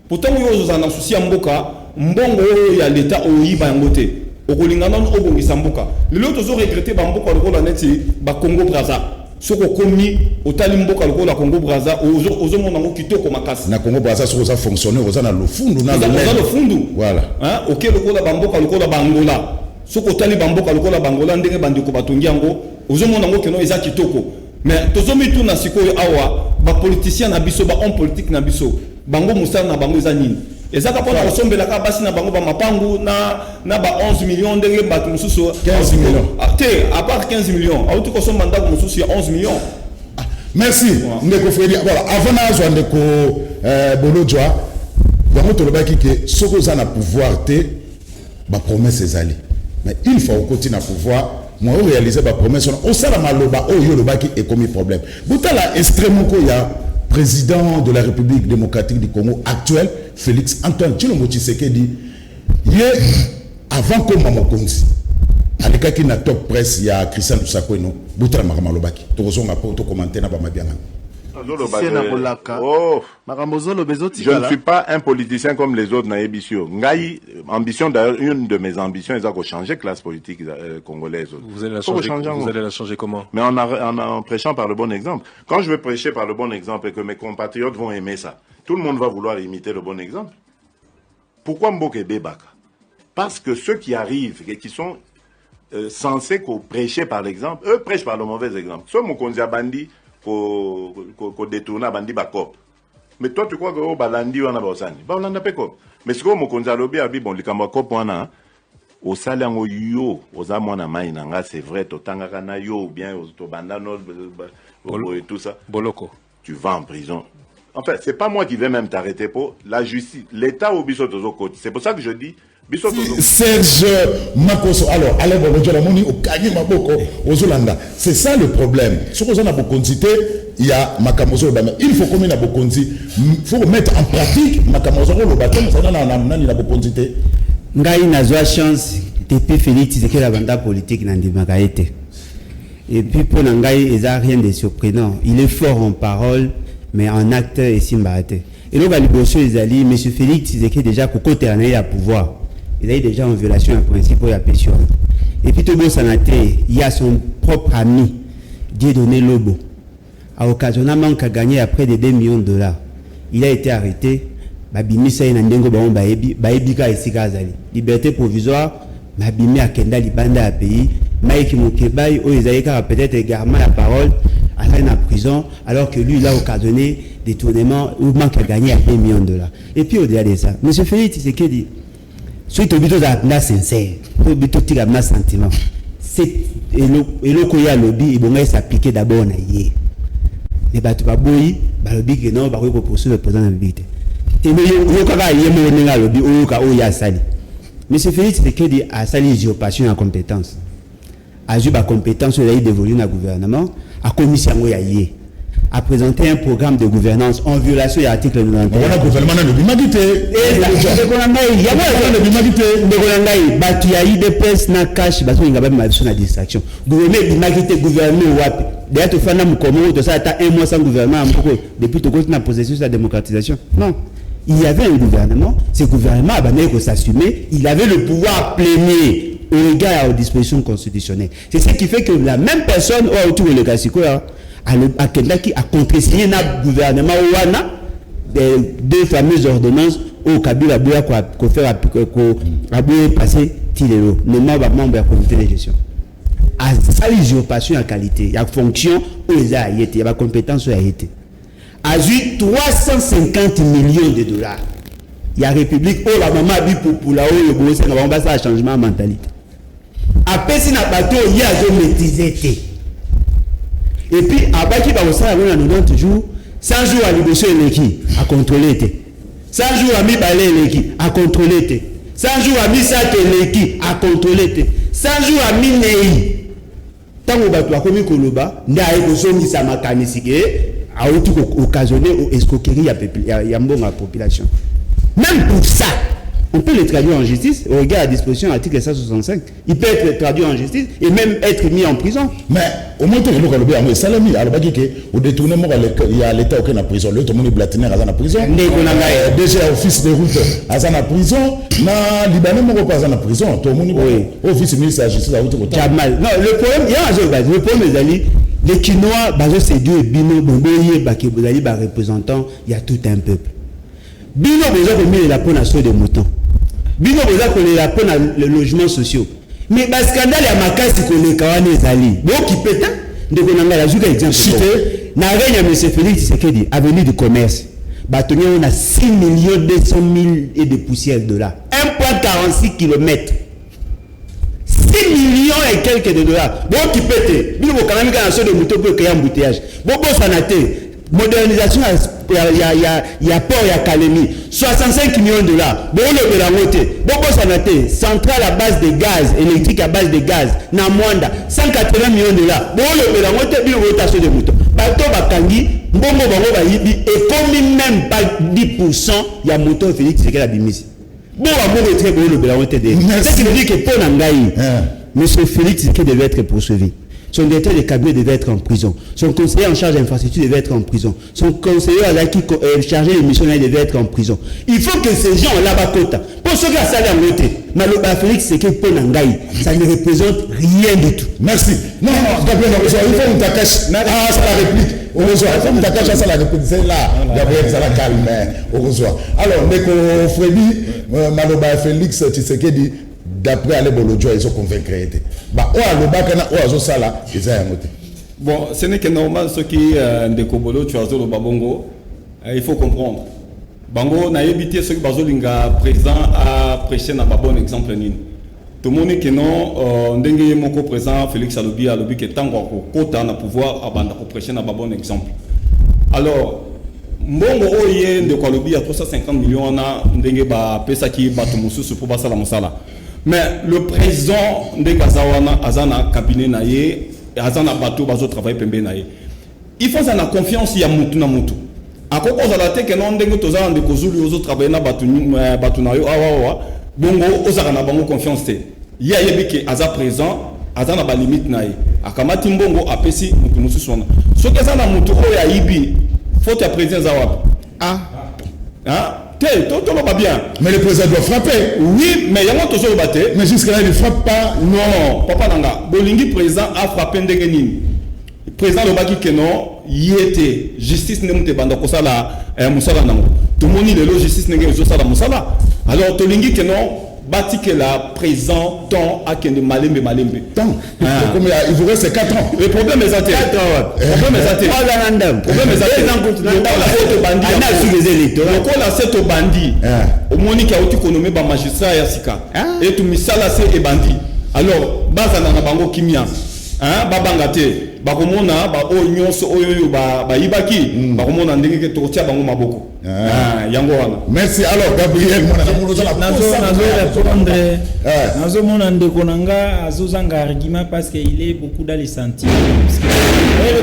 S3: Pourtant yo zo na souci ya mboka mbongo ya l'état oyiba yango te. Okolingana no obongisa mboka. Lelo tozo regretter ba mboka lokola neti ba Congo Brazza. Soko komi otali mboka lokola Congo Brazza ozo mona ngo kitoko makasi.
S4: Na Congo Brazza soko za fonctionner oza na lofundu na
S3: lofundu.
S4: Voilà.
S3: Hein? OK lokola ba mboka lokola Bangola. Soko otali ba mboka lokola Bangola ndenge bandiko batongi yango ozo mona ngo keno eza kitoko. Mais tozo mitu na sikoyo awa ba politicien na biso ba homme politique na biso. Bango musala na bango eza nini? Ezaka pona kosombela ka basi na bango ba mapangu na ba 11 millions ndenge batu mususu
S4: 15 millions.
S3: À part 15 millions. Auto kosomba ndako mususu ya 11 millions.
S4: Merci. Ndeko Fredi. Voilà, avant na ndeko Bolojwa, bango tolobaki ke soko za na pouvoir te ba promesse ezali. Mais il faut continuer à pouvoir moi réaliser ba promesse on sala maloba o yo lobaki et comme problème. Butala extrêmement ko ya président de la République démocratique du Congo actuel, Félix Antoine Tshilombo Tshisekedi, avant que Mamokonzi, à l'époque qui n'a top presse, il y a Christian Toussakoeno, Boutala Maramalobaki, tu as un commentaire dans ma bien.
S5: Je ne suis pas un politicien comme les autres naïbisio. Ngai, ambition d'ailleurs, une de mes ambitions, c'est de changer classe politique congolaise.
S6: Vous allez la changer comment?
S5: Mais en prêchant par le bon exemple. Quand je veux prêcher par le bon exemple et que mes compatriotes vont aimer ça, tout le monde va vouloir imiter le bon exemple. Pourquoi Mboke Bebaka? Parce que ceux qui arrivent et qui sont censés prêcher par l'exemple, eux prêchent par le mauvais exemple. Soit Mokonzia Bandi, ko détourner bandi bakop. Mais toi tu crois que balandi wana bosani ba on a pas cop. Mais ce que Mokonzi alobi abi bon likamba cop wana au salango yo oza mwana mai nanga c'est vrai totanga kana yo bien to bandano et tout ça
S6: Boloko
S5: tu vas en prison. En fait, c'est pas moi qui vais même t'arrêter pour la justice. L'État au Bissotozo côté. C'est pour ça que je dis
S4: Serge Makoso. Alors, allez, c'est ça le problème. Ce qu'on a beaucoup cité, il y a Makamoso. Il faut qu'on ait beaucoup cité. Il faut mettre en pratique Makamoso. Le bâton, ça n'a beaucoup cité.
S8: Ngai na zoa chance depuis Félix Tshisekedi la banda politique n'andimaka été. Et puis pour Ngai, il n'y a rien de surprenant. Il est fort en parole, mais en acte, il s'y battait. Et donc, à l'ébauche, ils allaient, M. Félix Tshisekedi déjà, pour côté en a pouvoir. Il est déjà en violation d'un principe de la pétition. Et puis, Togo Sanaté, il y a son propre ami, Dieudonné Lobo. À occasionnellement, qui a gagné à près de 2 millions de dollars. Il a été arrêté. Liberté provisoire, Mabimi a Kenda Libanda à pays. Mike Mokebaï, peut-être également la parole, à la prison, alors que lui, il a occasionné des tournements où manque à gagner à 2 millions de dollars. Et puis au-delà de ça, M. Félix Tshisekedi, suite au but de sincère, au but de sentiment, c'est le Koya lobby, il va s'appliquer d'abord à yé. Les Batubaboui, le lobby qui non, va reposer le président de la République. Et le lobby, M. Félix Tshisekedi a sali usurpation en compétence. A eu la compétence sur la dévolue dans le gouvernement, a commis yé. A présenté un programme de gouvernance en violation de l'article 91.
S4: Le gouvernement n'a pas l'humanité.
S8: Il y a eu des presse na cash, parce qu'il y a une distraction. Le gouvernement, d'ailleurs, tu fais un comment, tu as un mois sans gouvernement, depuis que tu as possession de la démocratisation. Non. Il y avait un gouvernement, ce gouvernement a s'assumer, il avait le pouvoir plénier au regard aux dispositions constitutionnelles. C'est ce qui fait que la même personne, autour de Gassiko, qui a contresigné le gouvernement Ouana, des 2 fameuses ordonnances au Kabila Bouya qu'on fait passer Tilelo, nommé membre de la comité de gestion. À ça, l'usurpation en qualité, il y a fonction où il y a été, il y a compétence où il y a été. A eu 350 millions de dollars. Il y a République, oh la maman a dit pour la haut, le boulot, c'est un changement de mentalité. Après, si n'a pas tout, il y a un maîtrisé. Et puis, après, qui va au sein, on a 90 jours, 100 jours à l'ébaucher l'équipe, à contrôler. 100 jours à mi balai l'équipe, à contrôler. 100 jours à mi sac l'équipe, à contrôler. 100 jours à mi nei. Tant qu'on va tout comme Koloba, n'a pas besoin de sa mécanistique. A occasionné aux escroqueries à la population. Même pour ça, on peut le traduire en justice au regard à la disposition de l'article 165. Il peut être traduit en justice et même être mis en prison.
S4: Mais au moins, il salami au détournement, il y a l'État qui est en prison. L'autre monde est blatinaire à la prison. Déjà, office de route à la prison. Na Libanais pas en prison. Tout le monde est office ministre de la justice à route.
S8: Non, le problème, il y a un problème, les alliés. Les Kinois, c'est Dieu et Bino, représentant, il y a tout un peuple. Bino, vous avez la peau à de moutons. Bino, vous avez la peau à le logement social. Mais le scandale, il y a ma casse qui est les alliés. Bon, qui pète, de Konanga, la joue exemple. N'a rien à M. Félix Tshisekedi, avenue du commerce. On a 6 200 000 et de poussières de dollars. 1,46 km. 6 millions et quelques de dollars. Bon, qui pète. Bino, quand même, quand on a de moutons pour créer un embouteillage. Bon, ça n'a été. Modernisation, il y a port, il y a Kalemi. 65 millions de dollars. Bon, le Bélangote. Bon, ça n'a été. Centrale à base de gaz, électrique à base de gaz. Namwanda. 180 millions de dollars. Bon, le Bélangote, bino, rotation de moutons. Bateau, Bakangi, Mbongo, Bango, Bayibi, et comme même pas 10%, il y a mouton Félix Tshisekedi à Bimisi. Bon, amour est très beau, le Bélangote. C'est ce qui veut dire que pour Nangaï, M. Félix Tshisekedi devait être poursuivi. Son directeur de cabinet devait être en prison. Son conseiller en charge d'infrastructure devait être en prison. Son conseiller qui chargé de mission devait être en prison. Il faut que ces gens là-bas côté. Pour ceux qui ont salé en côté, Maloba Félix, c'est que pour Nangaï, ça ne représente rien du tout.
S4: Merci. Non, Gabriel, il faut une takash. Ah, c'est la réplique. Au revoir. Il faut une takash, ça la réplique. C'est là. Gabriel, ça la calme. Au revoir. Alors, Neko Freddy, Maloba Félix, tu sais qu'il dit. D'après aller Bolodjo, ils sont convaincus.
S3: Bon, ce n'est que normal ce qui est de Kobolo, tu as le Babongo. Il faut comprendre. Bango n'a évité ce que Bazolinga présent à prêcher dans un bon exemple. Tout le monde qui non, Ndengue Moko présent, Félix Alobi, qui est tant qu'on a pouvoir à prêcher dans un bon exemple. Alors, mbongo oye de quoi lobby à 350 millions na ndenge ba pesa ki bato mususu pour basala musala. Mais le président de Gazawana azana cabinet na ye azana bato bazo travailler pembe na ye. Il faut ça la confiance ya mutu na mutu. Akoko za te que non ndenge tozala de kozulu ozo travailler na bato na yo awa bongo ozaka na bango confiance te. Ya yebike aza présent azana ba limite na ye. Akamati mbongo apesi mutu mususu wana. Soki azana mutu oya yibi faut ya président zawap. Ah. Tout va bien.
S4: Mais le président doit frapper.
S3: Oui, mais il y a un autre chose.
S4: Mais jusqu'à là, il ne frappe pas.
S3: Non, papa Nanga. Bolingi président a frappé Ndegenine. Le président Lobaki Keno, y était. Justice n'est pas banda kosala musala nango. Tout le monde est le justice n'est pas musala. Alors, Tolingi Keno, bâti que la présent temps a qu'un malembe.
S4: Tant. Il vous reste 4 ans.
S3: Le problème est athée. Le problème est athée. Le problème est athée. Le la c'est au bandit. Au Monique a été connommé par magistrat et Asika. Et tout misala c'est et bandit. Alors, bazana na bango kimia. Babangate. Bakomona ba onyonso oyo ba ibaki. Bakomona ndenge ke tokotia bango maboko. Yango wana.
S4: Merci. Alors Gabriel
S2: nazo mona ndeko nanga azozanga argument parce que il est beaucoup dans les sentiments.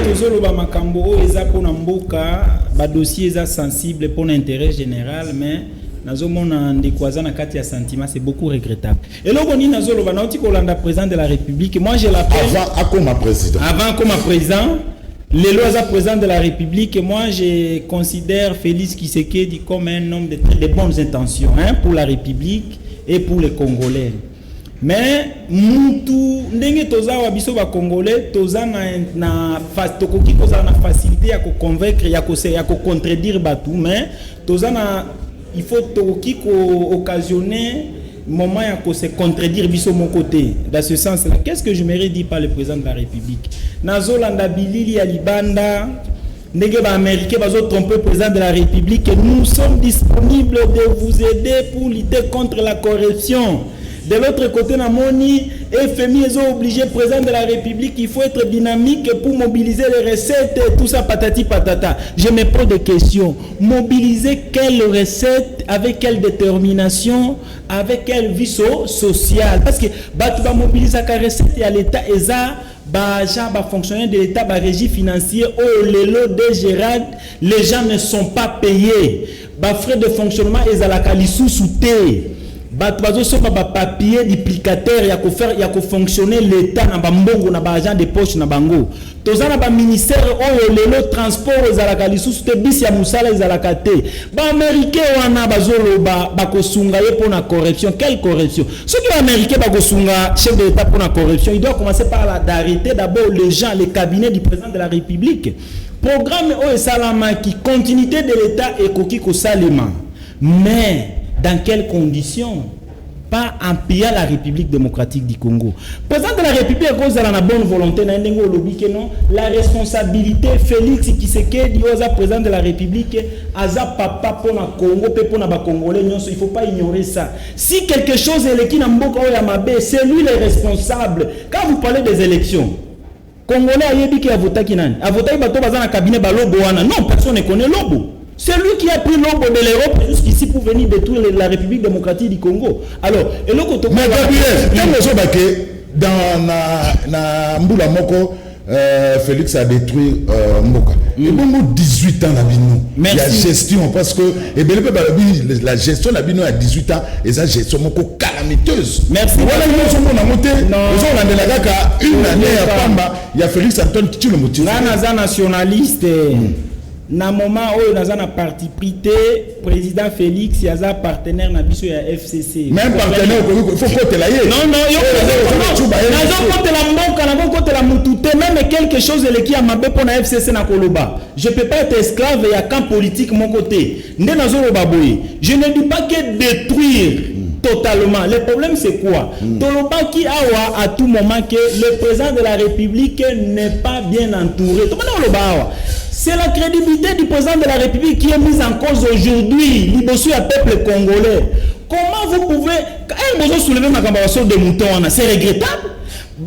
S2: Tozolo ba makambo o eza pona mboka ba dossier eza sensible pour l'intérêt général mais nazo mona ndeko azana kati ya sentiment c'est beaucoup regrettable. Et loko ni nazo lo ba nauti kolanda président de la République moi je l'appelle
S4: avant comme président
S2: les lois à président de la République, moi je considère Félix Tshisekedi comme un homme de bonnes intentions pour la République et pour les Congolais. Mais mutu ndenge toza wa biso ba Congolais toza na tokoki koza na facilité ya ko convaincre ya ko contredire batu mais toza na il faut tokoki ko occasionner moment ya ko se contredire biso mon côté. Dans ce sens là, qu'est-ce que je m'aurais dit par le président de la République? Nazolanda bilili ya libanda ndenge ba américain bazo tromper président de la République et nous sommes disponibles de vous aider pour lutter contre la corruption. De l'autre côté, Namoni, FMI est obligé, président de la République, il faut être dynamique pour mobiliser les recettes, tout ça patati patata. Je me pose des questions. Mobiliser quelles recettes, avec quelle détermination, avec quelle vie sociale? Parce que tu vas mobiliser la recette à l'État et ça, fonctionnaire de l'État, régie financière, les lots de Gérard, les gens ne sont pas payés. Frais de fonctionnement, ils ont la qualité sous-souté. Bato so ba papier duplicateur ya ko faire ya ko fonctionner l'état na bambongo na ba agent de poche na bango tozana ba ministère oyo lelo transport ezalaka lisusu te bisi ya musala ezalaka te ba américain wana bazolo ba kosunga ye pour la corruption. Quelle corruption? Ceux qui américain ba kosunga chef de l'état pour la corruption, il doit commencer par d'arrêter d'abord les gens, les cabinets du président de la République. Programme oyo salama qui continuité de l'état et koki ko salima. Mais dans quelles conditions? Pas en pillant la République démocratique du Congo. Président de la République, à cause de la bonne volonté, la responsabilité, Félix Tshisekedi, président de la République, aza papa pour le Congo, pour les Congolais, il ne faut pas ignorer ça. Si quelque chose est qui n'a pas c'est lui le responsable. Quand vous parlez des élections, Congolais a dit qu'il a voté qui n'a pas voté dans le cabinet Balobo. Non, personne ne connaît Lobo. C'est lui qui a pris l'ombre de l'Europe jusqu'ici pour venir détruire la République démocratique du Congo. Alors, et le côté.
S4: Mais Gabriel, dans Mboula Moko, Félix a détruit Mboka. Et bon, 18 ans, il y a gestion parce que la gestion à 18 ans, et sa gestion est calamiteuse.
S2: Merci.
S4: Voilà, ils ont monté. Une année à Pamba, il y a Félix Antoine qui tue le motif.
S2: Nana nationaliste. Na moment où nous avons parti prité, président Félix, il y a un partenaire na biso ya FCC.
S4: Même partenaire, il faut côté là.
S2: Non, même quelque chose qui a mabé pour la FCC na Koloba. Je peux pas être esclave et à camp politique mon côté. Je ne dis pas que détruire totalement. Le problème c'est quoi? Toloba qui a à tout moment que le président de la République n'est pas bien entouré. C'est la crédibilité du président de la République qui est mise en cause aujourd'hui. Libosu à peuple congolais. Comment vous pouvez, quand vous soulevez ma campagne de mouton, c'est regrettable.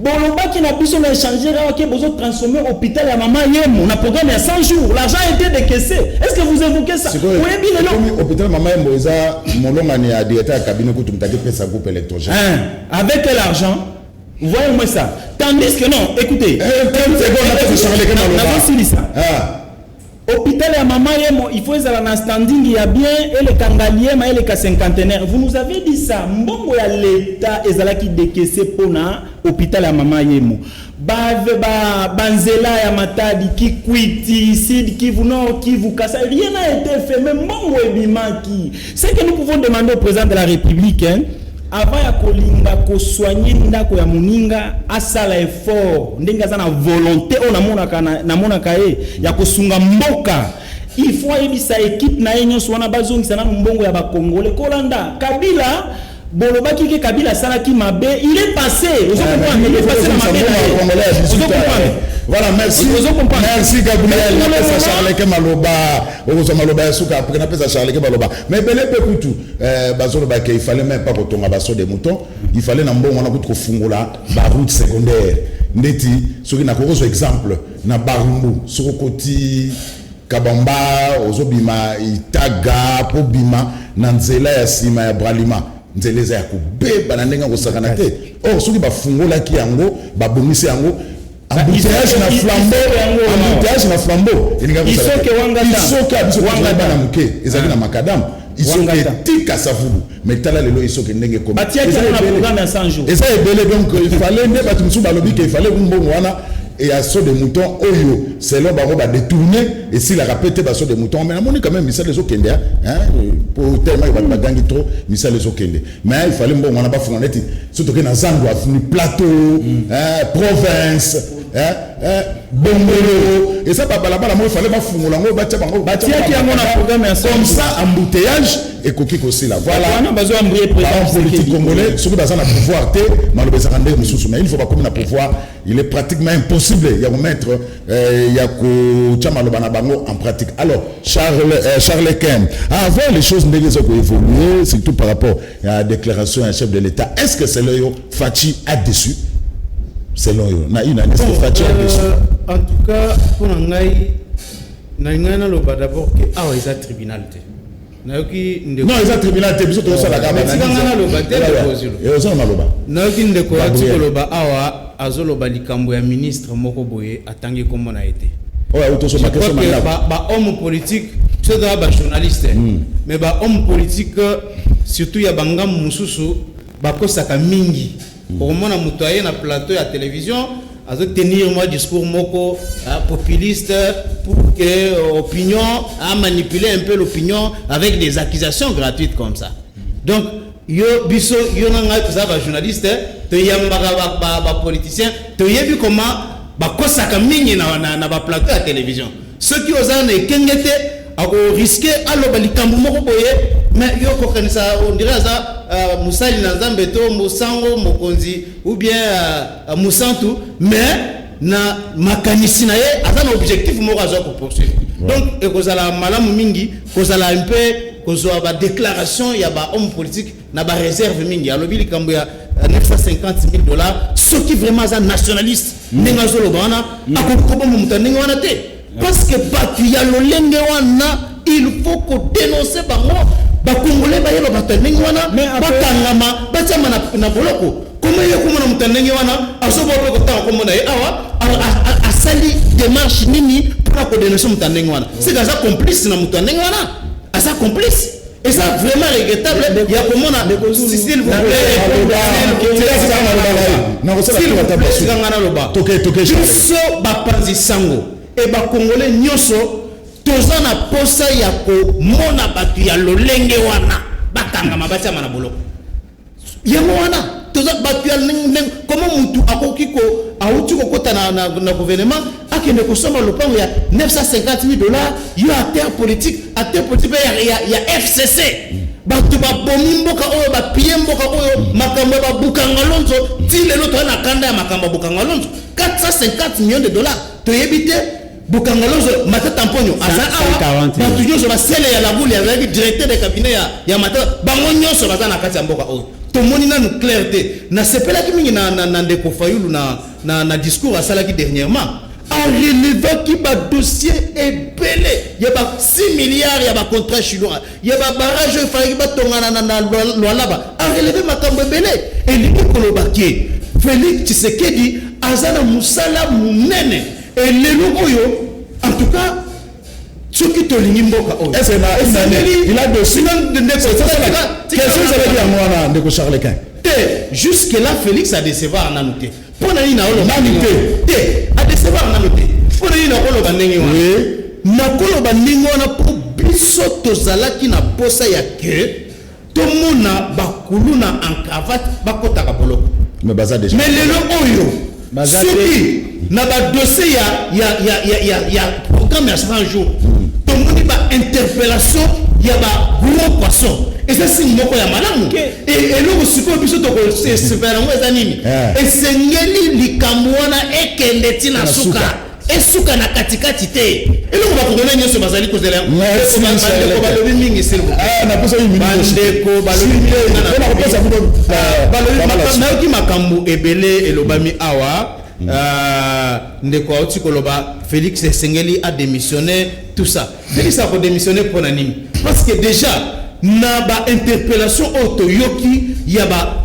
S2: Boloba qui n'a plus son échanger qui a besoin de transformer l'hôpital à maman Yemo. On a programmé à 100 jours. L'argent a été décaissé. Est-ce que vous évoquez ça? Oui, bien non.
S4: L'hôpital maman Yemo, ils ont mon long année à directeur cabinet pour tout le temps groupe électrogène.
S2: Avec quel argent? Voyez-moi ça. Tandis que non, écoutez. Hôpital à maman Yemo, il faut être en standing, il y a bien et le kangalier, et le cinquantenaire. Vous nous avez dit ça. Mbongo ya l'État est qui décaissé pour na hôpital à maman Yemo. Banzela ya matadi qui quiti, sid qui vous non, qui vous casse. Rien n'a été fait. Mais mbongo ebimaki. C'est que nous pouvons demander au président de la République, hein, avant ya kolinga ko soigner ndako ya muninga asala effort ndenga za na volonté on na mona kae ya kosunga mboka il faut ebisa équipe na yenyo swana bazongisa na mbongo ya ba congolais kolanda Kabila bolobaki ke Kabila sala ki mabe il est passé vous comprenez il est passé na mabe vous comprenez.
S4: Voilà, merci. Merci Gabriel. Napesa Charles Kemaloba. Ozo Maloba Suka après napesa Charles Kemaloba. Mais belé pekutu bazolo ba il fallait même pas kotonga baso des moutons. Il fallait na mbongo na kutu fungola ba route secondaire. Ndeti soki na ko exemple na Barumbu soko koti Kabamba ozobima itaga po bima na nzela ya sima ya Bralima. Nzeleza ya kubeba na ndenga ko sakana te. Oh soki ba fungola ki yango ba bomisi yango embouteillage na flambeau isoke wangata na muke ezali na makadam isoke tika savubu metala lelo isoke ndenge comme
S2: batia qui na programme ya 100 jours
S4: eza ebele donc il fallait ne batu musu balobi que il fallait mbongo wana et à saut de mouton oyo selon bango ba détourner et si la répété ba saut de mouton mais on est quand même misal les okende hein pour tellement ba gangi trop misal les okende mais il fallait mbongo wana ba fongoneti surtout que na zango afuni plateau province Bongolo et ça papa là-bas il fallait pas fungola ngo batia bango
S2: batia qui a mon programme
S4: comme ça embouteillage et coquille aussi là voilà
S2: on a besoin d'embrouiller président
S4: politique congolais ceux qui ont le pouvoir té malobeza kande mususu mais il faut pas comme na pouvoir il est pratiquement impossible il y a mettre il y a ko chama lobana bango en pratique alors Charles Ken avant les choses ndenge ko évoluer surtout par rapport à la déclaration d'un chef de l'État est-ce que c'est le Fachi a déçu selon eux na ina est-ce que Fachi a déçu
S9: en tout cas pour ngai na ngana lo d'abord que ah ils a tribunal te nayoki ndeko
S4: non ils a tribunal te biso to sala ka
S9: na ngana lo ba te
S4: et ça maloba
S9: nayoki ndeko atiko ba awa azoloba likambo ya ministre moko boye atangi kombo na été
S4: ouais auto ma question
S9: ba homme politique c'est ba journaliste mais ba homme politique surtout ya bangam mususu ba kosaka mingi pour moi na mutoye na plateau ya télévision à tenir moi discours moko populiste pour que opinion à manipuler un peu l'opinion avec des accusations gratuites comme ça donc yo biso yo nanga ça ba journaliste te yambaka ba politicien te yebi comment ba kosaka mingi na ba plateau ya télévision ceux qui osent ne kengete a risquer aloba likambo moko boye mais yo ko kanisa on dirait ça musali na nzambe to musango mokonzi ou bien musantu mais na makanisi na ye azana objectif moko azo ko poursuivre donc e kozala malamu mingi kozala un peu kozwa ba déclaration ya ba homme politique na ba réserve mingi alobi likambo ya $950,000 ceux qui vraiment za nationaliste nenga zolo bana akokoba mu mutaninga wana te parce que batu ya lolenge wana il faut ko dénoncer bango ba congolais ba yelo bataninga wana bakangama bachama na boloko comment yeko mona mutaninga wana asobo ko ta ko mona awa asali démarche nini pour ko dénoncer mutaninga wana c'est que ça complice na mutaninga wana asa complice et ça vraiment regrettable il y a comment s'il vous plaît so ba panzi sango et ba congolais nyoso toza na posa ya ko mona batu ya lolenge wana bakanga mabati ya boloko yango wana toza batu ya comment mutu akoki ko auti ko kota na gouvernement akende ko soma lopango ya $950,000 yo à terre politique ya FCC batu ba bomi mboka oyo ba pie mboka oyo makambo ba bukanga lonzo ti lelo to na kanda ya makambo bukanga lonzo $450 millions to yebite Bukangalozo matata mponyo aza awa batu nyoso ba sele ya la boule ya directeur de cabinet ya matata bango nyoso baza na kati ya mboka oyo tomoni na clarté na sepela ki mingi na ndeko Fayulu na discours asalaki dernièrement en relevant qui ba dossier épelé il y a 6 milliards il y a contrat chinois il y a barrage il fallait ba tongana na loi là-bas en relever makambo épelé et li kolobaki Félix Tshisekedi azana musala munene et lelo oyo en tout cas ce qui te lingi mboka oyo il a dossier de
S4: Charles Quint
S9: jusque là Félix a décevoir na noté pour na ina olo manité a décevoir na noté pour na ina olo bandenge wana na kolo bandenge wana pour biso tozalaki na posa ya ke tomona bakuluna en cravate bakotaka boloko
S4: mais baza déjà
S9: mais lelo oyo soki na ba dossier ya programme ya 100 jours tomoni ba interpellation ya ba gros poisson et ça c'est moko ya malamu et le siko biso to ko se faire ngo eza nini et sengeli likambo wana ekende tina suka esuka na katikati te et le ba ko dona nyoso bazali ko zela ko balobi mingi sirbo
S4: na posa yi mingi
S9: bandeko balobi mingi na ko posa balobi na ki makambo ebele elobami awa ndeko auti koloba Félix Sengeli a démissionné tout ça Félix a démissionné pour nani parce que déjà na ba interpellation otoyoki yaba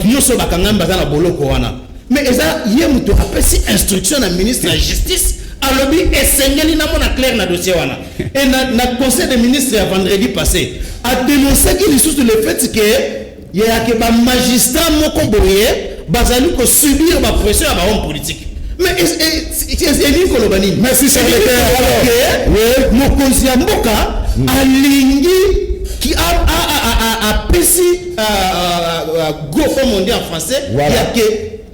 S9: tunyoso bakangamba za na boloko wana mais eza yemuto apesi instruction na ministre de la justice alobi Sengeli na mona clair na dossier wana et na conseil des ministres ya vendredi passé a dénoncé qu'il sous le fait que il y a que ba magistrat moko boye bazali ko subir ba pression à ba homme politique mais c'est kolobani
S4: merci sur le
S9: mon conseiller mboka alingi qui a pesi go comme on dit en français il y a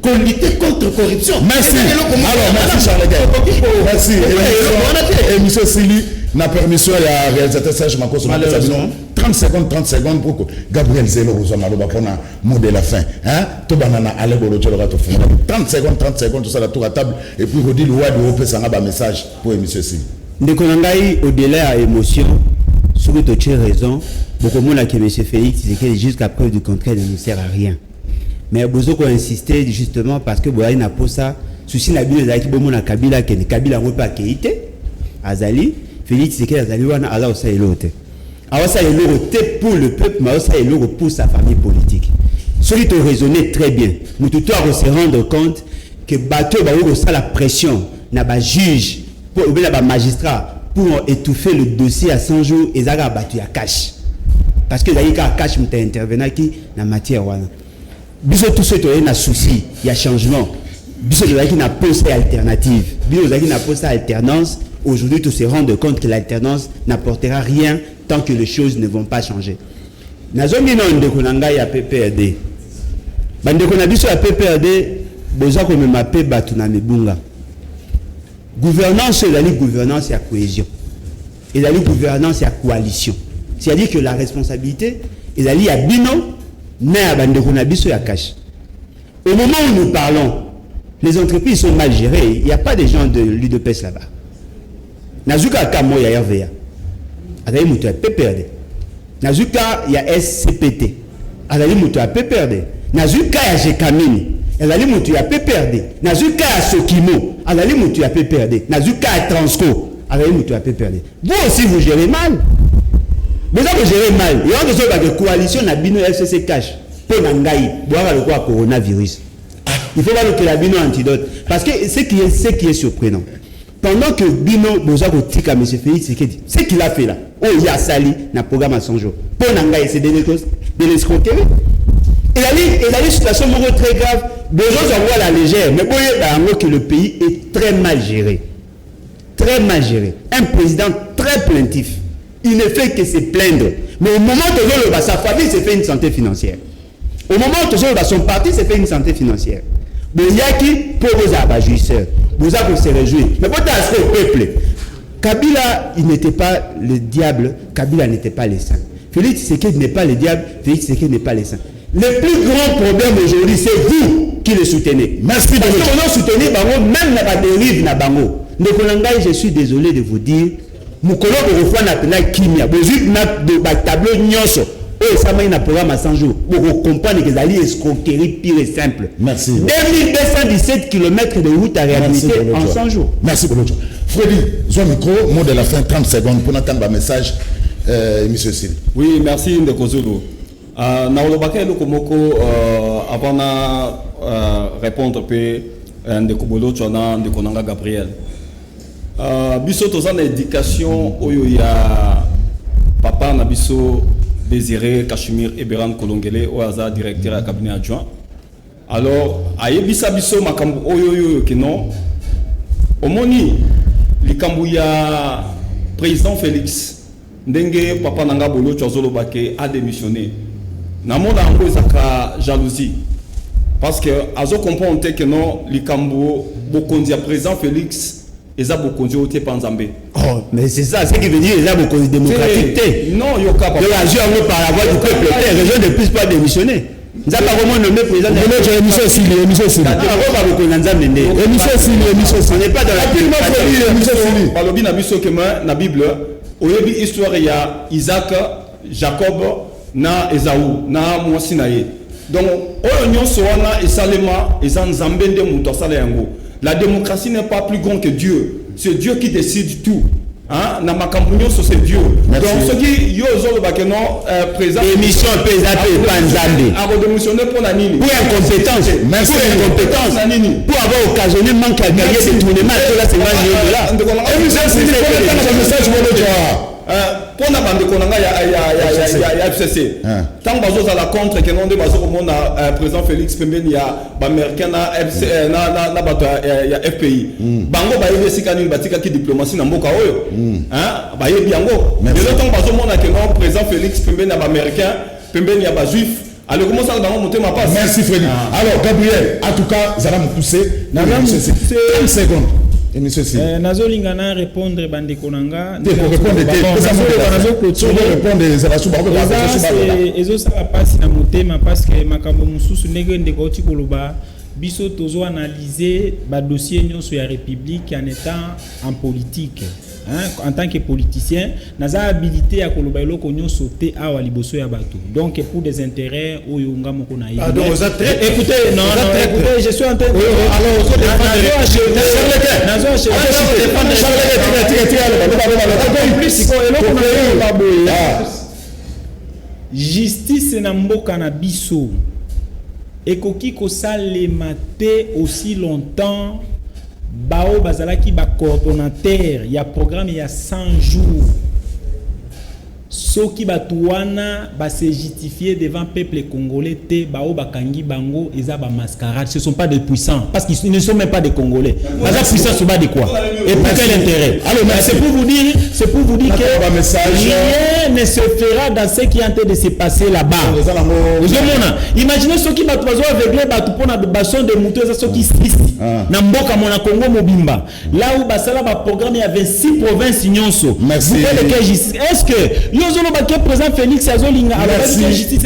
S9: que lutter contre corruption
S4: merci alors merci Charles merci et monsieur Sili na permission ya réalisateur Serge Makoso 30 secondes pour que Gabriel Zelo vous maloba pona mot de la fin hein to banana ale bolo tsholoka to funa 30 secondes tout ça la tour à table et puis redit le roi de opé sanga ba message pour monsieur Sili
S8: ndeko ngai au-delà à émotion sur toute raison beaucoup mona que monsieur Félix c'est jusqu'à preuve du contraire ne sert à rien mais bozo ko insister justement parce que boya na posa souci na bino za ki bomona Kabila ke Kabila ngo pa keite azali Félix c'est que azali wana ala osa elote awasa elote pour le peuple mais awasa elote pour sa famille politique celui qui raisonner très bien nous tout doit se rendre compte que bateau ba yo ça la pression na ba juge pour ou bien ba magistrat pour étouffer le dossier à 100 jours et ça battu à cash parce que d'ailleurs à cash m'était intervenant qui na matière wana biso tout ce to na souci il y a changement biso de qui na poste alternative biso de qui na poste alternance aujourd'hui tout se rendre compte que l'alternance n'apportera rien tant que les choses ne vont pas changer nazomi non de konanga ya PPRD bande kona biso ya PPRD boza ko me mape batu na mebunga gouvernance c'est la gouvernance et la cohésion et la gouvernance et la coalition c'est-à-dire que la responsabilité est la à bino mais à bande kona biso ya cash au moment où nous parlons les entreprises sont mal gérées il n'y a pas de gens de l'UDPS là-bas nazuka kamo ya RVA azali mutu ya PPRD nazuka ya SCPT azali mutu ya PPRD nazuka ya Jekamini azali mutu ya PPRD nazuka ya Sokimo azali mutu ya PPRD nazuka ya Transco azali mutu ya PPRD vous aussi vous gérez mal vous gérez mal et on besoin de coalition na bino FCC cash pour nangai boire le quoi coronavirus il faut voir que la bino antidote parce que ce qui est surprenant pendant que Bino Bozako tika M. Félix Tshisekedi, ce qu'il a fait là, oh il y a sali na programme à 100 jours. Pour Nangaï, c'est de l'escroquerie. Et la situation très grave. Besoin d'envoyer la légère. Mais pour dire que le pays est très mal géré. Très mal géré. Un président très plaintif. Il ne fait que se plaindre. Mais au moment où sa famille s'est fait une santé financière. Au moment où son parti s'est fait une santé financière. Boyaki pour vos abajouisseurs. Vous avez se réjouir. Mais pour t'assurer au peuple, Kabila, il n'était pas le diable, Kabila n'était pas les saints. Félix Tshisekedi n'est pas le diable, Félix Tshisekedi n'est pas les saints. Le plus grand problème aujourd'hui, c'est vous qui le soutenez. Merci de nous soutenir, même la dérive na bango. Je suis désolé de vous dire, Moukolo Borofwa n'a pas kimia, vous avez un tableau nyoso, et ça m'a un programme à 100 jours. Pour comprendre que c'est escroquerie pire et simple.
S4: Merci.
S8: 2217 km de route à réhabiliter en 100 jours.
S4: Merci beaucoup. Freddy, zoom micro, mot de la fin, 30 secondes pour entendre un message, monsieur Sil.
S3: Oui, merci Ndeko Zulu. Naolobaka Lokomoko, avant de répondre, Ndeko Bolo, Ndeko Nanga Gabriel. Biso tozana éducation oyo ya papa na biso Désiré Kashmir Eberan Kolongele au hasard directeur à cabinet adjoint. Alors ayebisa biso makambo oyo kino omoni likambo ya président Félix ndenge papa nanga bolo tshozolo bake a démissionné. Na mona ngo ezaka jalousie parce que azo comprendre que non likambo bokonzi ya président Félix ils ont beaucoup de Panzambé.
S8: Oh, mais c'est ça, ce qui veut dire qu'ils ont beaucoup de démocratique.
S3: Non, il y a pas.
S8: De l'argent par la voix du peuple, les régions ne puissent pas démissionner. Nous n'avons pas vraiment nommé président. On n'est pas dans la
S3: Bible. Au début, histoire, il y a Isaac, Jacob, na Esaü, na Moisinaï. Donc, on soana et Salema, et Zanzambende Moutosalayango. La démocratie n'est pas plus grande que Dieu. C'est Dieu qui décide tout. Hein? C'est Dieu. Donc, ce qui y a présent.
S8: Émission PSAP, Panzambé.
S3: A redémissionné pour la Nini.
S8: Pour incompétence. Pour incompétence. Pour avoir occasionné manque à gagner des tournements. Là, c'est $1 million.
S3: Pour la bande konanga ya FCC. Tant bazo za la contre que non de bazo comme na président Félix Pembeni ya ba américain na FC na bato ya FPI. Bango ba yebesi kanini batika ki diplomatie na mboka oyo. Hein? Ba yebi yango. De l'autre bazo mona que non président Félix Pembeni ya ba américain, Pembeni ya ba juif. Alors comment ça dans monter ma passe?
S4: Merci Freddy. Alors Gabriel, en tout cas, ça va me pousser. 30 secondes.
S2: nazolingana répondre bande konanga ezosala pasi na motema parce que makambo mosusu ndenge ndeko oti koloba biso tozo analyser ba dossier nyonso ya république en étant en politique. Hein, en tant que politicien, naza habilité à koloba eloko nyonso te awa liboso ya bato. Donc pour des intérêts oyo ngamo na yibi. Écoutez, non, écoutez, je suis en train de justice na mboka na biso ekoki kosalema te aussi longtemps bao bazalaki ba coordonnateur ya programme ya 100 jours soki batuana ba se justifier devant peuple congolais te bao bakangi bango eza ba mascarade. Ce sont pas des puissants parce qu'ils ne sont même pas des Congolais. Baza puissants sur bas de quoi et pour quel intérêt? Alors c'est pour vous dire que rien ne se fera dans ce qui est en train de se passer là-bas. Imaginez ceux qui battent aveuglés battu pour na basson de moutons ceux qui na mboka mona Congo mobimba là où basala ba programme il y a 26 provinces nyonso. Est-ce que Yozolo Baké présent Félix Azolinga alors que justice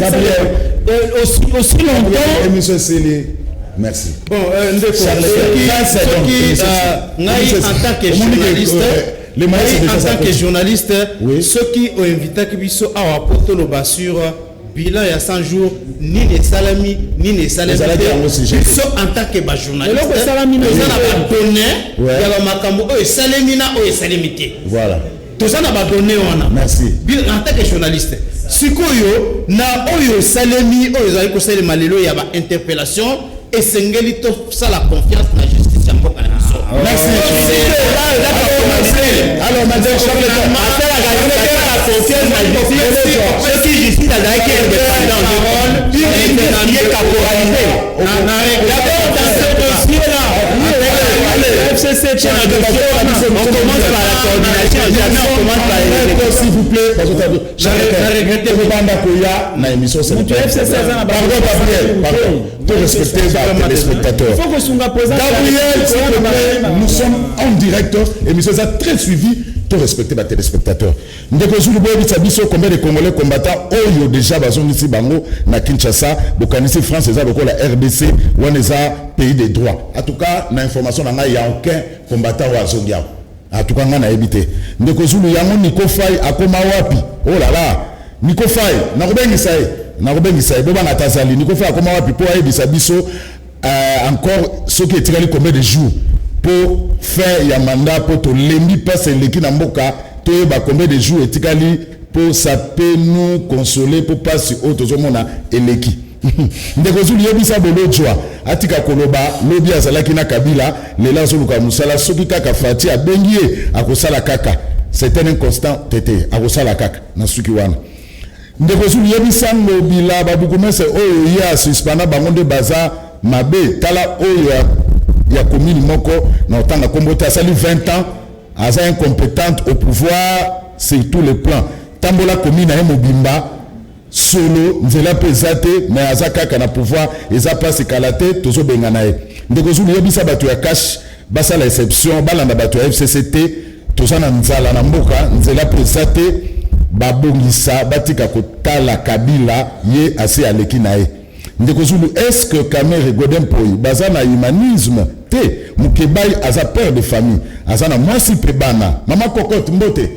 S2: aussi longtemps
S4: monsieur Sélé. Merci.
S9: Bon, en tant que journaliste, ceux qui ont invité Kibiso à apporter le bas sur bilan il y a 100 jours, ni les salami, ni les salami. Ils sont en tant que journaliste. Ils ont donné, il y a makambo, eux salamina, eux salamité.
S4: Voilà.
S9: Tout ça n'a pas donné.
S4: Merci.
S9: En tant que journaliste, si koyo na oyo salami, oyo zali ko salema lelo ya ba interpellation et sengeli to ça la confiance na justice ya mboka na biso.
S4: Merci. Alors madame Charles, après la confiance na justice, ce qui justice a qui est indépendant du rôle, qui est caporalisé. D'abord dans ce dossier là, FCC tient un dossier, on commence par la coordination, jamais on commence par les s'il vous plaît, j'ai regretté le banda Koya na émission c'est pardon Gabriel, pardon, de respecter les téléspectateurs.
S2: Il faut que Sunga pose
S4: Gabriel, nous sommes en direct, émission ça très suivi. De respecter les téléspectateurs. Nous avons combien de Congolais combattants oyo déjà bazon ici bango na Kinshasa, bokanisi France eza boko la RDC, on est pays des droits. En tout cas, na information na il y a aucun combattant wa zongia. En tout cas, on a évité. Ndeko Zulu yango Nico Fay akoma wapi. Oh là là. Nico Faye nakobengi saye boba na tazali Nico Faye comment wapi po ayebisa biso encore ce qui est combien de jours pour faire ya mandat pour to lembi passe leki na mboka to ba combien de jours etikali pour ça peut nous consoler pour passer autre zomona eleki ndeko zulu yebisa bolo jwa atika koloba lobi azalaki na Kabila lela zoluka musala soki kaka fati abengie akosala kaka c'est un inconstant tete akosala kaka na suki wana ndeko zulu yebisa ngobila babukumese oyo ya suspana bangonde baza mabe tala oyo ya commune moko na otanga kombote asali 20 ans asa incompétente au pouvoir sur tous les plans tambola commune ya mobimba solo nzela pesate mais azaka na pouvoir eza passe kalate tozo bengana e ndeko zulu yebisa bato ya cash basa la exception balanda bato ya FCCT toza na nzala na mboka nzela pesate babongisa batika kotala Kabila ye ase aleki na e ndeko zulu est-ce que Kamere Godin Poi baza na humanisme te mukebai aza père de famille aza na mwasi pe bana mama Cocotte Mbote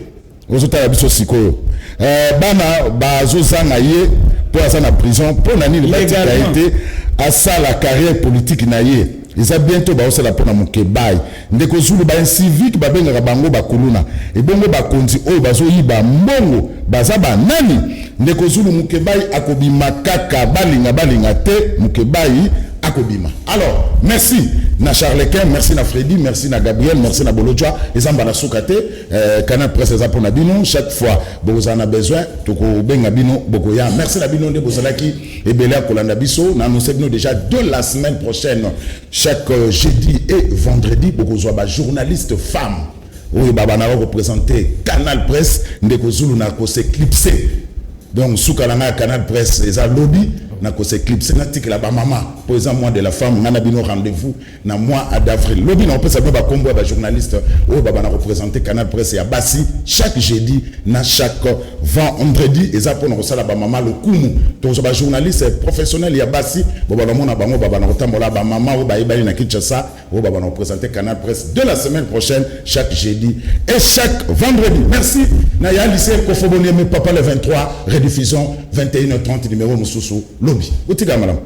S4: ozotala biso sikoyo bana bazozanga ye po aza na prison po na nini batika ete asa la carrière politique na ye eza bientôt baosala pona mukebai ndeko zulu ba civique babengaka bango bakuluna ebongo bakonzi oyo bazoyiba mbongo baza banani ndeko zulu mukebai akobima kaka balinga te mukebai akobima. Alors merci na Charlequin, merci na Freddy, merci na Gabriel, merci na Bolodjoa ezamba na sukate Canal Presse eza pona bino chaque fois vous en a besoin toko benga bino bokoya. Merci na bino nde bozalaki ebele akolanda biso na annoncer bino déjà de la semaine prochaine chaque jeudi et vendredi bokozwa ba journaliste femme oyo baba na représenter Canal Presse ndeko zulu na ko s'éclipser. Donc soukalanga Canal Presse eza lobby na ko s'éclipser na tikela ba maman pour exemple mois de la femme na bino rendez-vous na mois d'avril lobby na opesa ba kombo ba journaliste oyo baba na représenter Canal Presse ya basi chaque jeudi na chaque vendredi eza pour na sala ba maman le kumu donc ba journaliste professionnel ya basi baba na mona bango baba na kotambola ba maman oyo ba ibali na Kinshasa oyo baba na représenter Canal Presse de la semaine prochaine chaque jeudi et chaque vendredi. Merci na ya lycée Kofoboni mais papa le 23 rediffusion 21h30 numéro Mususu lobby. Utika madame.